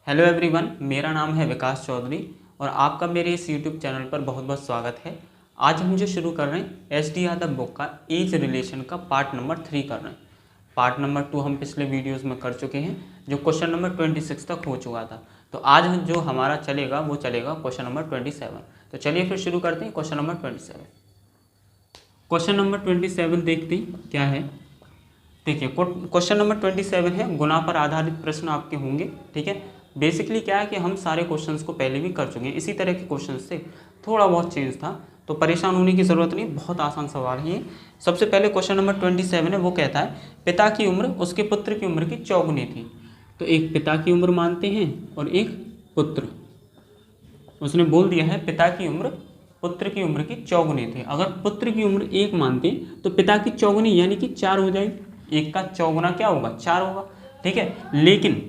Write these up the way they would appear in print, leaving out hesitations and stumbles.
Hello everyone, मेरा नाम है विकास चौधरी और आपका मेरे इस यूट्यूब चैनल पर बहुत बहुत स्वागत है। आज हम जो शुरू कर रहे हैं एस.डी. यादव बुक का एज रिलेशन का पार्ट नंबर 3 कर रहे हैं। पार्ट नंबर 2 हम पिछले वीडियोस में कर चुके हैं, जो क्वेश्चन नंबर 26 तक हो चुका था। तो आज जो हमारा चलेगा वो चलेगा क्वेश्चन नंबर 27। तो चलिए फिर शुरू करते हैं क्वेश्चन नंबर 27। क्वेश्चन नंबर 27 देखते हैं क्या है। देखिए क्वेश्चन नंबर 27 है, गुणा पर आधारित प्रश्न आपके होंगे। ठीक है, बेसिकली क्या है कि हम सारे क्वेश्चंस को पहले भी कर चुके हैं, इसी तरह के क्वेश्चंस थे, थोड़ा बहुत चेंज था, तो परेशान होने की ज़रूरत नहीं, बहुत आसान सवाल है ये। सबसे पहले क्वेश्चन नंबर 27 है, वो कहता है पिता की उम्र उसके पुत्र की उम्र की चौगुनी थी। तो एक पिता की उम्र मानते हैं और एक पुत्र, उसने बोल दिया है पिता की उम्र पुत्र की उम्र की चौगुनी थी। अगर पुत्र की उम्र 1 मानते हैं तो पिता की चौगुनी यानी कि 4 हो जाएगी। 1 का चौगुना क्या होगा? 4 होगा। ठीक है, लेकिन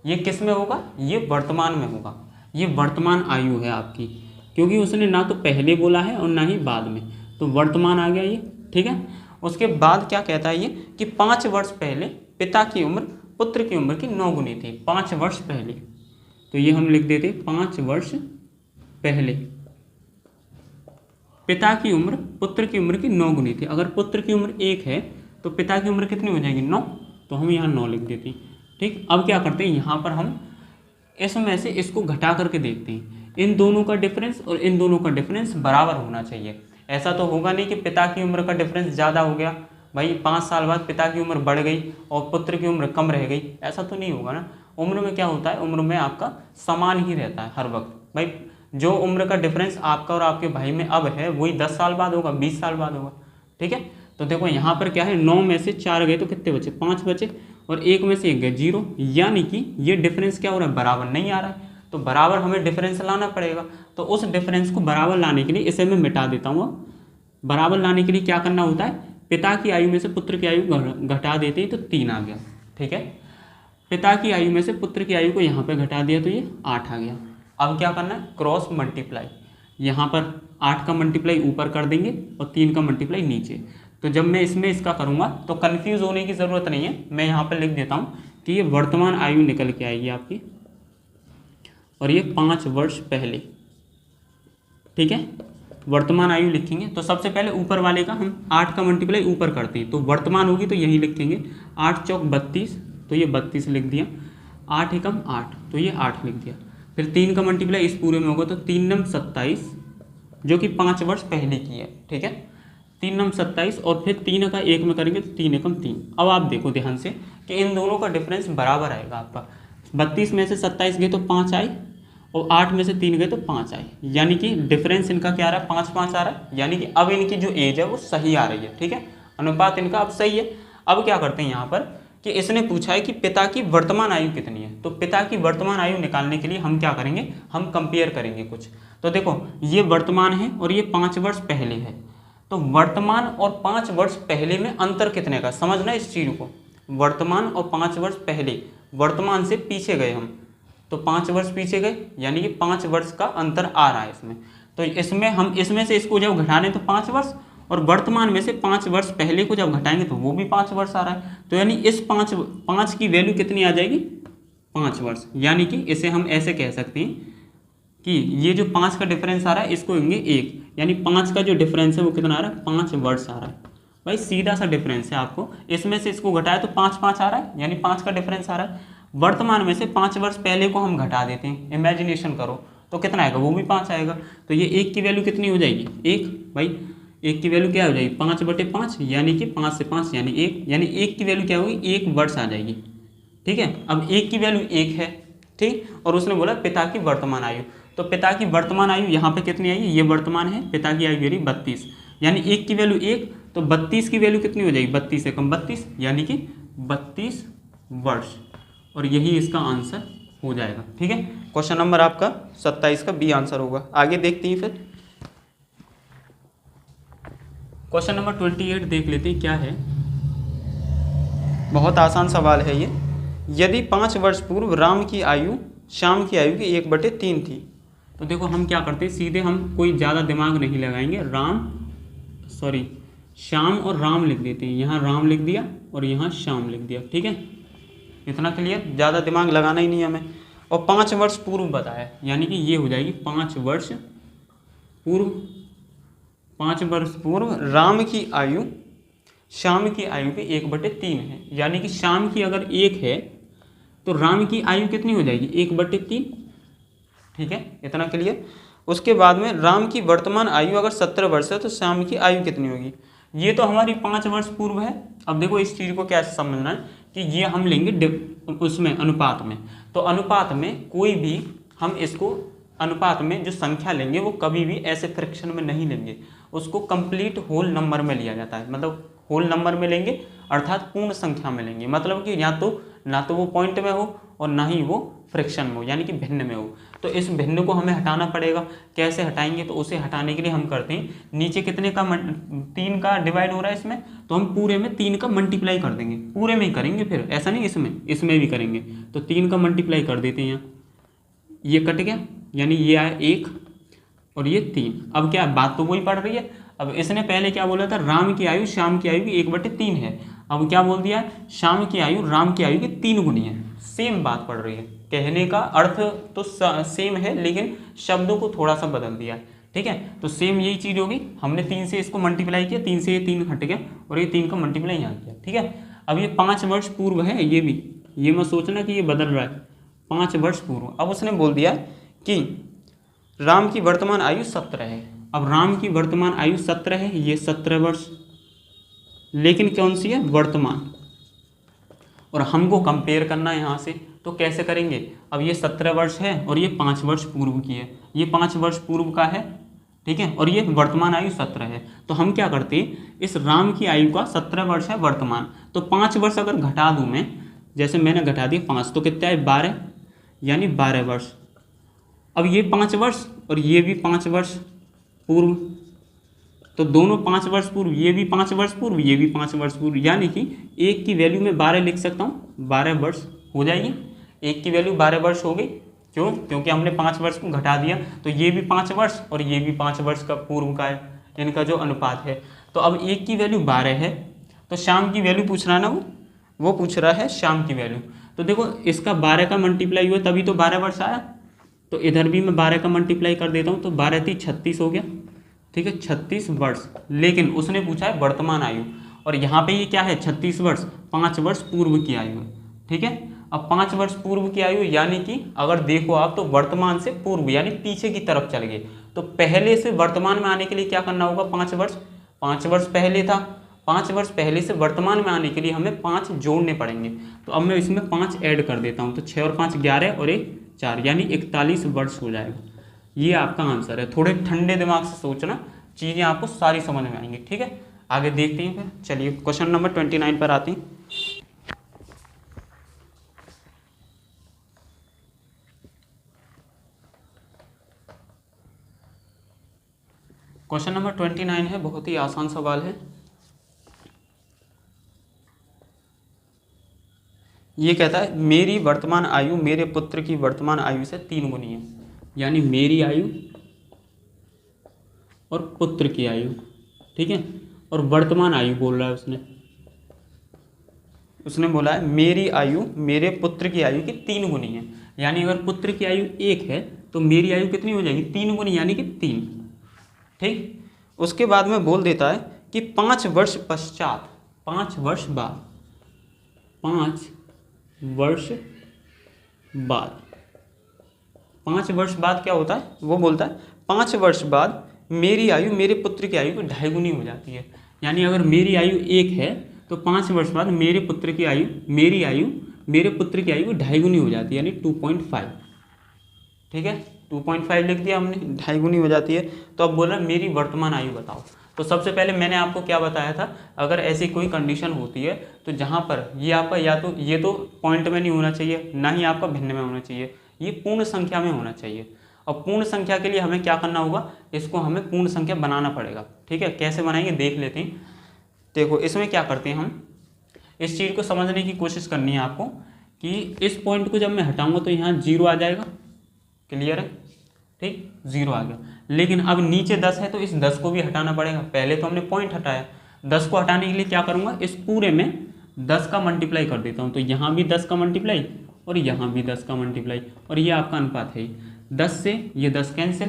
ये किस में होगा? ये वर्तमान में होगा। ये वर्तमान आयु है आपकी, क्योंकि उसने ना तो पहले बोला है और ना ही बाद में, तो वर्तमान आ गया ये। ठीक है, उसके बाद क्या कहता है ये कि 5 वर्ष पहले पिता की उम्र पुत्र की उम्र की 9 गुनी थी। 5 वर्ष पहले, तो ये हम लिख देते 5 वर्ष पहले पिता की उम्र पुत्र की उम्र की 9 गुनी थी। अगर पुत्र की उम्र 1 है तो पिता की उम्र कितनी हो जाएगी? 9। तो हम यहाँ 9 लिख देते हैं। ठीक, अब क्या करते हैं, यहाँ पर हम इसमें से इसको घटा करके देखते हैं। इन दोनों का डिफरेंस और इन दोनों का डिफरेंस बराबर होना चाहिए। ऐसा तो होगा नहीं कि पिता की उम्र का डिफरेंस ज़्यादा हो गया, भाई 5 साल बाद पिता की उम्र बढ़ गई और पुत्र की उम्र कम रह गई, ऐसा तो नहीं होगा ना। उम्र में क्या होता है, उम्र में आपका समान ही रहता है हर वक्त। भाई जो उम्र का डिफरेंस आपका और आपके भाई में अब है वही 10 साल बाद होगा, 20 साल बाद होगा। ठीक है, तो देखो यहाँ पर क्या है, 9 में से 4 गए तो कितने बचे? 5 बचे, और 1 में से 1 गए 0, यानी कि ये डिफरेंस क्या हो रहा है? बराबर नहीं आ रहा है। तो बराबर हमें डिफरेंस लाना पड़ेगा। तो उस डिफरेंस को बराबर लाने के लिए इसे मैं मिटा देता हूँ। बराबर लाने के लिए क्या करना होता है, पिता की आयु में से पुत्र की आयु घटा देते हैं तो 3 आ गया। ठीक है, पिता की आयु में से पुत्र की आयु को यहाँ पे घटा दिया तो ये 8 आ गया। अब क्या करना है, क्रॉस मल्टीप्लाई। यहाँ पर 8 का मल्टीप्लाई ऊपर कर देंगे और 3 का मल्टीप्लाई नीचे। तो जब मैं इसमें इसका करूँगा तो कन्फ्यूज़ होने की ज़रूरत नहीं है, मैं यहाँ पर लिख देता हूँ कि ये वर्तमान आयु निकल के आएगी आपकी, और ये 5 वर्ष पहले। ठीक है, वर्तमान आयु लिखेंगे तो सबसे पहले ऊपर वाले का हम 8 का मल्टीप्लाई ऊपर करते हैं, तो वर्तमान होगी तो यही लिखेंगे। 8 चौक 32, तो ये 32 लिख दिया। 8 एकम 8, तो ये 8 लिख दिया। फिर 3 का मल्टीप्लाई इस पूरे में होगा तो 3 नम 27, जो कि 5 वर्ष पहले की है। ठीक है, 3 नम 27, और फिर 3 का 1 में करेंगे तो 3 एकम 3। अब आप देखो ध्यान से कि इन दोनों का डिफरेंस बराबर आएगा आपका। 32 में से 27 गए तो 5 आए, और 8 में से 3 गए तो 5 आए, यानी कि डिफरेंस इनका क्या आ रहा है? 5-5 आ रहा है, यानी कि अब इनकी जो एज है वो सही आ रही है। ठीक है, अनुपात इनका अब सही है। अब क्या करते हैं यहाँ पर कि इसने पूछा है कि पिता की वर्तमान आयु कितनी है, तो पिता की वर्तमान आयु निकालने के लिए हम क्या करेंगे, हम कंपेयर करेंगे कुछ। तो देखो ये वर्तमान है और ये 5 वर्ष पहले है, तो वर्तमान और 5 वर्ष पहले में अंतर कितने का, समझना इस चीज़ को। वर्तमान और 5 वर्ष पहले, वर्तमान से पीछे गए हम तो 5 वर्ष पीछे गए, यानी कि 5 वर्ष का अंतर आ रहा है इसमें। तो इसमें हम इसमें से इसको जब घटाने तो 5 वर्ष, और वर्तमान में से 5 वर्ष पहले को जब घटाएंगे तो वो भी 5 वर्ष आ रहा है। तो यानी इस 5 की वैल्यू कितनी आ जाएगी? 5 वर्ष। यानी कि इसे हम ऐसे कह सकते हैं कि ये जो 5 का डिफरेंस आ रहा है इसको लेंगे 1, यानी 5 का जो डिफरेंस है वो कितना आ रहा है? 5 वर्ष आ रहा है। भाई सीधा सा डिफरेंस है, आपको इसमें से इसको घटाया तो 5-5 आ रहा है, यानी 5 का डिफरेंस आ रहा है। वर्तमान में से 5 वर्ष पहले को हम घटा देते हैं, इमेजिनेशन करो तो कितना आएगा? वो भी 5 आएगा। तो ये 1 की वैल्यू कितनी हो जाएगी? 1। भाई 1 की वैल्यू क्या हो जाएगी? 5/5, यानी कि 5 से 5 यानी 1, यानी 1 की वैल्यू क्या होगी? 1 वर्ष आ जाएगी। ठीक है, अब 1 की वैल्यू 1 है। ठीक, और उसने बोला पिता की वर्तमान आयु, तो पिता की वर्तमान आयु यहाँ पे कितनी आएगी? ये वर्तमान है, पिता की आयु मेरी 32, यानी 1 की वैल्यू 1, तो 32 की वैल्यू कितनी हो जाएगी? 32 एकम 32, यानी कि 32 वर्ष, और यही इसका आंसर हो जाएगा। ठीक है, क्वेश्चन नंबर आपका 27 का बी आंसर होगा। आगे देखते हैं फिर क्वेश्चन नंबर 28 देख लेते हैं क्या है। बहुत आसान सवाल है ये। यदि 5 वर्ष पूर्व राम की आयु श्याम की आयु की 1/3 थी, तो देखो हम क्या करते हैं, सीधे हम कोई ज़्यादा दिमाग नहीं लगाएंगे, श्याम और राम लिख देते हैं। यहाँ राम लिख दिया और यहाँ श्याम लिख दिया। ठीक है, इतना क्लियर, ज़्यादा दिमाग लगाना ही नहीं हमें। और 5 वर्ष पूर्व बताया, यानी कि ये हो जाएगी 5 वर्ष पूर्व। 5 वर्ष पूर्व राम की आयु श्याम की आयु के 1/3 है, यानी कि श्याम की अगर 1 है तो राम की आयु कितनी हो जाएगी 1/3। ठीक है, इतना क्लियर। उसके बाद में राम की वर्तमान आयु अगर 17 वर्ष है तो श्याम की आयु कितनी होगी। ये तो हमारी 5 वर्ष पूर्व है। अब देखो इस चीज़ को कैसे समझना है कि ये हम लेंगे उसमें अनुपात में। तो अनुपात में कोई भी हम इसको अनुपात में जो संख्या लेंगे वो कभी भी ऐसे फ्रैक्शन में नहीं लेंगे, उसको कंप्लीट होल नंबर में लिया जाता है। मतलब होल नंबर में लेंगे अर्थात पूर्ण संख्या में लेंगे, मतलब कि ना तो वो पॉइंट में हो और ना ही वो फ्रैक्शन में हो, यानी कि भिन्न में हो। तो इस भिन्न को हमें हटाना पड़ेगा। कैसे हटाएंगे, तो उसे हटाने के लिए हम करते हैं नीचे कितने का 3 का डिवाइड हो रहा है इसमें, तो हम पूरे में 3 का मल्टीप्लाई कर देंगे, पूरे में ही करेंगे, फिर ऐसा नहीं इसमें भी करेंगे। तो 3 का मल्टीप्लाई कर देते हैं, यहाँ ये कट गया, यानी ये आया 1 और ये 3। अब क्या बात तो वही पड़ रही है। अब इसने पहले क्या बोला था, राम की आयु श्याम की आयु की 1/3 है। अब क्या बोल दिया है, श्याम की आयु राम की आयु की 3 गुनी है। सेम बात पड़ रही है, कहने का अर्थ तो सेम है लेकिन शब्दों को थोड़ा सा बदल दिया है। ठीक है, तो सेम यही चीज़ होगी। हमने 3 से इसको मल्टीप्लाई किया, 3 से ये 3 हट गया और ये 3 का मल्टीप्लाई यहाँ किया। ठीक है, अब ये 5 वर्ष पूर्व है, ये भी ये मत सोचना कि ये बदल रहा है, 5 वर्ष पूर्व। अब उसने बोल दिया कि राम की वर्तमान आयु 17 है। अब राम की वर्तमान आयु 17 है, ये 17 वर्ष, लेकिन कौन सी है, वर्तमान, और हमको कंपेयर करना है यहाँ से। तो कैसे करेंगे, अब ये 17 वर्ष है और ये 5 वर्ष पूर्व की है, ये 5 वर्ष पूर्व का है। ठीक है, और ये वर्तमान आयु 17 है। तो हम क्या करते हैं, इस राम की आयु का 17 वर्ष है वर्तमान, तो 5 वर्ष अगर घटा दूँ मैं, जैसे मैंने घटा दिया 5, तो कितना है 12, यानी 12 वर्ष। अब ये 5 वर्ष और ये भी 5 वर्ष पूर्व, तो दोनों 5 वर्ष पूर्व, ये भी 5 वर्ष पूर्व, ये भी 5 वर्ष पूर्व, यानी कि एक की वैल्यू में 12 लिख सकता हूँ, 12 वर्ष हो जाएगी। एक की वैल्यू 12 वर्ष हो गई, क्यों, क्योंकि हमने 5 वर्ष को घटा दिया, तो ये भी 5 वर्ष और ये भी 5 वर्ष का पूर्व का है, इनका जो अनुपात है। तो अब एक की वैल्यू 12 है, तो शाम की वैल्यू पूछ रहा है ना, वो पूछ रहा है शाम की वैल्यू। तो देखो इसका 12 का मल्टीप्लाई हुआ तभी तो 12 वर्ष आया, तो इधर भी मैं 12 का मल्टीप्लाई कर देता हूँ, तो 12 × 36 हो गया। ठीक है, 36 वर्ष, लेकिन उसने पूछा है वर्तमान आयु, और यहाँ पे ये क्या है 36 वर्ष, 5 वर्ष पूर्व की आयु है। ठीक है, अब 5 वर्ष पूर्व की आयु, यानी कि अगर देखो आप तो वर्तमान से पूर्व यानी पीछे की तरफ चल गए, तो पहले से वर्तमान में आने के लिए क्या करना होगा, 5 वर्ष पहले था, 5 वर्ष पहले से वर्तमान में आने के लिए हमें 5 जोड़ने पड़ेंगे। तो अब मैं इसमें 5 ऐड कर देता हूँ, तो 6 और 5 11 और 1 4, यानी 41 वर्ष हो जाएगा। ये आपका आंसर है। थोड़े ठंडे दिमाग से सोचना, चीज़ें आपको सारी समझ में आएंगी। ठीक है, आगे देखते हैं फिर। चलिए क्वेश्चन नंबर 29 पर आते हैं। क्वेश्चन नंबर 29 है, बहुत ही आसान सवाल है। ये कहता है मेरी वर्तमान आयु मेरे पुत्र की वर्तमान आयु से 3 गुनी है, यानी मेरी आयु और पुत्र की आयु। ठीक है, और वर्तमान आयु बोल रहा है उसने बोला है मेरी आयु मेरे पुत्र की आयु की 3 गुनी है, यानी अगर पुत्र की आयु 1 है तो मेरी आयु कितनी हो जाएगी 3 गुनी, यानी कि 3। ठीक, उसके बाद में बोल देता है कि 5 वर्ष पश्चात, 5 वर्ष बाद, 5 वर्ष बाद, 5 वर्ष बाद क्या होता है, वो बोलता है 5 वर्ष बाद मेरी आयु मेरे पुत्र की आयु को 2.5 गुनी हो जाती है। यानी अगर मेरी आयु 1 है तो 5 वर्ष बाद मेरे पुत्र की आयु मेरी आयु मेरे पुत्र की आयु 2.5 गुनी हो जाती है, यानी 2.5। ठीक है, 2.5 लिख दिया हमने, 2.5 गुनी हो जाती है। तो अब बोल रहा मेरी वर्तमान आयु बताओ। तो सबसे पहले मैंने आपको क्या बताया था, अगर ऐसी कोई कंडीशन होती है तो जहाँ पर ये आपका या तो ये तो पॉइंट में नहीं होना चाहिए, ना ही आपका भिन्न में होना चाहिए, ये पूर्ण संख्या में होना चाहिए। और पूर्ण संख्या के लिए हमें क्या करना होगा, इसको हमें पूर्ण संख्या बनाना पड़ेगा। ठीक है, कैसे बनाएंगे देख लेते हैं। देखो इसमें क्या करते हैं, हम इस चीज़ को समझने की कोशिश करनी है आपको कि इस पॉइंट को जब मैं हटाऊंगा तो यहाँ 0 आ जाएगा। क्लियर है, ठीक, 0 आ गया। लेकिन अब नीचे 10 है तो इस 10 को भी हटाना पड़ेगा। पहले तो हमने पॉइंट हटाया, 10 को हटाने के लिए क्या करूँगा, इस पूरे में 10 का मल्टीप्लाई कर देता हूँ। तो यहाँ भी 10 का मल्टीप्लाई और यहाँ भी 10 का मल्टीप्लाई, और ये आपका अनुपात है 10 से ये 10 कैंसिल।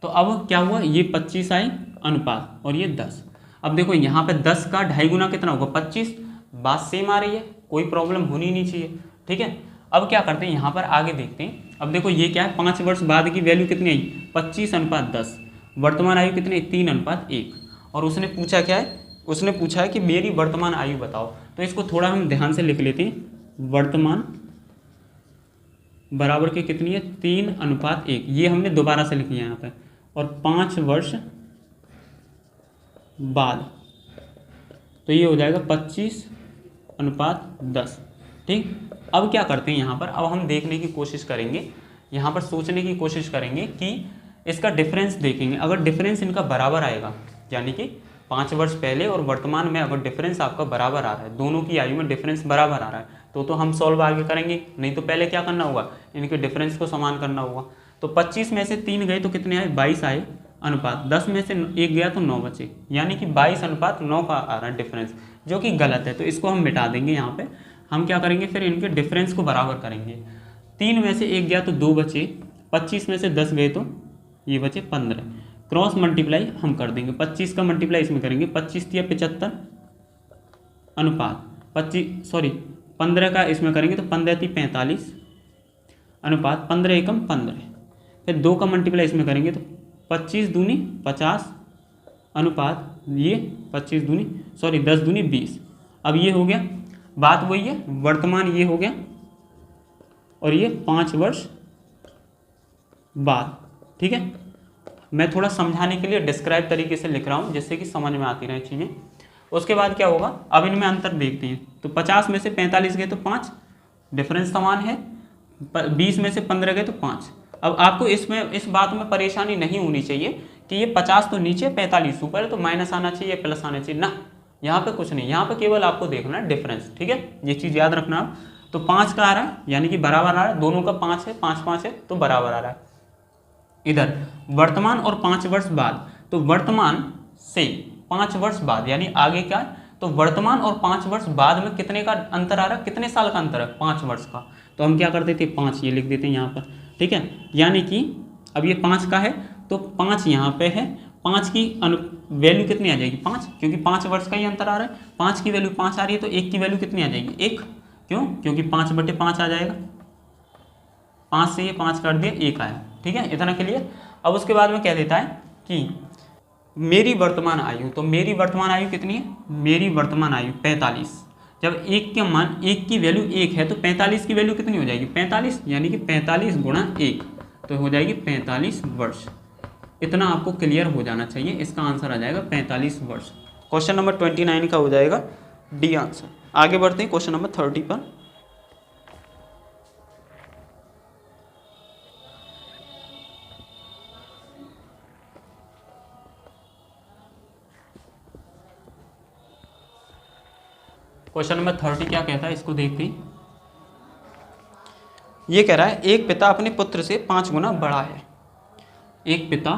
तो अब क्या हुआ, ये 25 आई अनुपात और ये 10। अब देखो यहाँ पे 10 का 2.5 गुना कितना होगा 25। बात सेम आ रही है, कोई प्रॉब्लम होनी नहीं चाहिए, ठीक है। अब क्या करते हैं, यहाँ पर आगे देखते हैं। अब देखो ये क्या है, 5 वर्ष बाद की वैल्यू कितनी आई 25:10। वर्तमान आयु कितनी 3:1। और उसने पूछा क्या है, उसने पूछा है कि मेरी वर्तमान आयु बताओ। तो इसको थोड़ा हम ध्यान से लिख लेते हैं। वर्तमान बराबर के कितनी है 3:1, ये हमने दोबारा से लिखी है यहाँ पे। और 5 वर्ष बाद, तो ये हो जाएगा 25:10, ठीक। अब क्या करते हैं यहाँ पर, अब हम देखने की कोशिश करेंगे, यहाँ पर सोचने की कोशिश करेंगे कि इसका डिफरेंस देखेंगे। अगर डिफरेंस इनका बराबर आएगा, यानी कि 5 वर्ष पहले और वर्तमान में अगर डिफरेंस आपका बराबर आ रहा है, दोनों की आयु में डिफरेंस बराबर आ रहा है, तो हम सॉल्व आगे करेंगे। नहीं तो पहले क्या करना होगा, इनके डिफरेंस को समान करना होगा। तो 25 में से 3 गए तो कितने आए 22 आए अनुपात, 10 में से 1 गया तो 9 बचे, यानी कि 22:9 का आ रहा है डिफरेंस, जो कि गलत है। तो इसको हम मिटा देंगे। यहाँ पे हम क्या करेंगे, फिर इनके डिफरेंस को बराबर करेंगे। 3 में से 1 गया तो 2 बचे, 25 में से 10 गए तो ये बचे 15। क्रॉस मल्टीप्लाई हम कर देंगे, 25 का मल्टीप्लाई इसमें करेंगे, 25 या 75 अनुपात 15 का इसमें करेंगे तो 15 × 45 अनुपात 15 एकम 15। फिर 2 का मल्टीप्लाई इसमें करेंगे तो 25 दूनी 50 अनुपात ये 10 दूनी 20। अब ये हो गया, बात वही है, वर्तमान ये हो गया और ये 5 वर्ष बाद, ठीक है। मैं थोड़ा समझाने के लिए डिस्क्राइब तरीके से लिख रहा हूँ, जिससे कि समझ में आती रहे चीज़ें। उसके बाद क्या होगा, अब इनमें अंतर देखते हैं। तो 50 में से 45 गए तो 5, डिफरेंस समान है। 20 में से 15 गए तो 5। अब आपको इस बात में परेशानी नहीं होनी चाहिए कि ये 50 तो नीचे 45 ऊपर है, तो माइनस आना चाहिए प्लस आना चाहिए ना, यहाँ पे कुछ नहीं। यहाँ पे केवल आपको देखना है डिफरेंस, ठीक है। ये चीज़ याद रखना आप। तो 5 का आ रहा है, यानी कि बराबर आ रहा है, दोनों का 5 है, 5 है तो बराबर आ रहा है। इधर वर्तमान और 5 वर्ष बाद, तो वर्तमान से 5 वर्ष बाद यानी आगे क्या है, तो वर्तमान और 5 वर्ष बाद में कितने का अंतर आ रहा है, कितने साल का अंतर है 5 वर्ष का। तो हम क्या करते थे 5 ये लिख देते हैं यहाँ पर, ठीक है। यानी कि अब ये 5 का है तो 5 यहाँ पे है, 5 की वैल्यू कितनी आ जाएगी 5, क्योंकि 5 वर्ष का ही अंतर आ रहा है। 5 की वैल्यू 5 आ रही है तो 1 की वैल्यू कितनी आ जाएगी 1, क्यों, क्योंकि 5/5 आ जाएगा। 5 से ये 5 काट दिया 1 आया, ठीक है, इतना क्लियर। अब उसके बाद में कह देता है कि मेरी वर्तमान आयु, तो मेरी वर्तमान आयु कितनी है, मेरी वर्तमान आयु 45। जब 1 के मान 1 की वैल्यू 1 है तो 45 की वैल्यू कितनी हो जाएगी 45, यानी कि 45 × 1 तो हो जाएगी 45 वर्ष। इतना आपको क्लियर हो जाना चाहिए। इसका आंसर आ जाएगा 45 वर्ष। क्वेश्चन नंबर 29 का हो जाएगा डी आंसर। आगे बढ़ते हैं क्वेश्चन नंबर 30 पर। क्वेश्चन नंबर 30 क्या कहता है, इसको देखते हैं। ये कह रहा है एक पिता अपने पुत्र से 5 गुना बड़ा है। एक पिता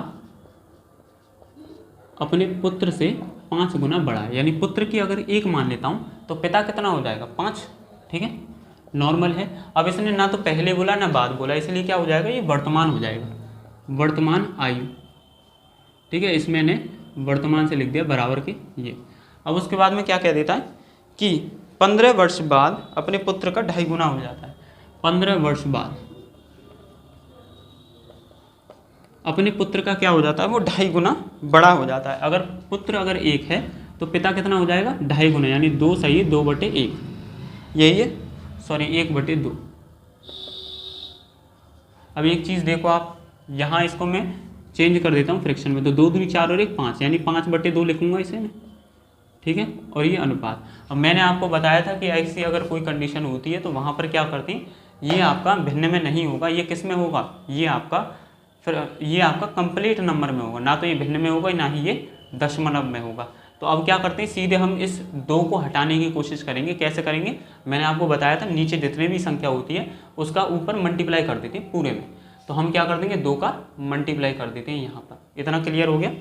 अपने पुत्र से 5 गुना बड़ा है, यानी पुत्र की अगर 1 मान लेता हूँ तो पिता कितना हो जाएगा 5, ठीक है, नॉर्मल है। अब इसने ना तो पहले बोला ना बाद बोला, इसलिए क्या हो जाएगा, ये वर्तमान हो जाएगा, वर्तमान आयु, ठीक है। इसमें ने वर्तमान से लिख दिया बराबर के ये। अब उसके बाद में क्या कह देता है कि 15 वर्ष बाद अपने पुत्र का 2.5 गुना हो जाता है। 15 वर्ष बाद अपने पुत्र का क्या हो जाता है, वो 2.5 गुना बड़ा हो जाता है। अगर पुत्र 1 है तो पिता कितना हो जाएगा 2.5 गुना, यानी 2 सही 2/1, यही है, सॉरी 1/2। अब एक चीज़ देखो आप, यहाँ इसको मैं चेंज कर देता हूँ फ्रैक्शन में, तो 2 दूनी 4 और 1 5, यानी 5/2 लिखूंगा इसे मैं, ठीक है। और ये अनुपात, अब मैंने आपको बताया था कि ऐसी अगर कोई कंडीशन होती है तो वहाँ पर क्या करती हैं, ये आपका भिन्न में नहीं होगा, ये किस में होगा, ये आपका कंप्लीट नंबर में होगा, ना तो ये भिन्न में होगा ना ही ये दशमलव में होगा। तो अब क्या करते हैं, सीधे हम इस 2 को हटाने की कोशिश करेंगे। कैसे करेंगे, मैंने आपको बताया था, नीचे जितने भी संख्या होती है उसका ऊपर मल्टीप्लाई कर देते हैं पूरे में। तो हम क्या कर देंगे, 2 का मल्टीप्लाई कर देते हैं यहाँ पर। इतना क्लियर हो गया,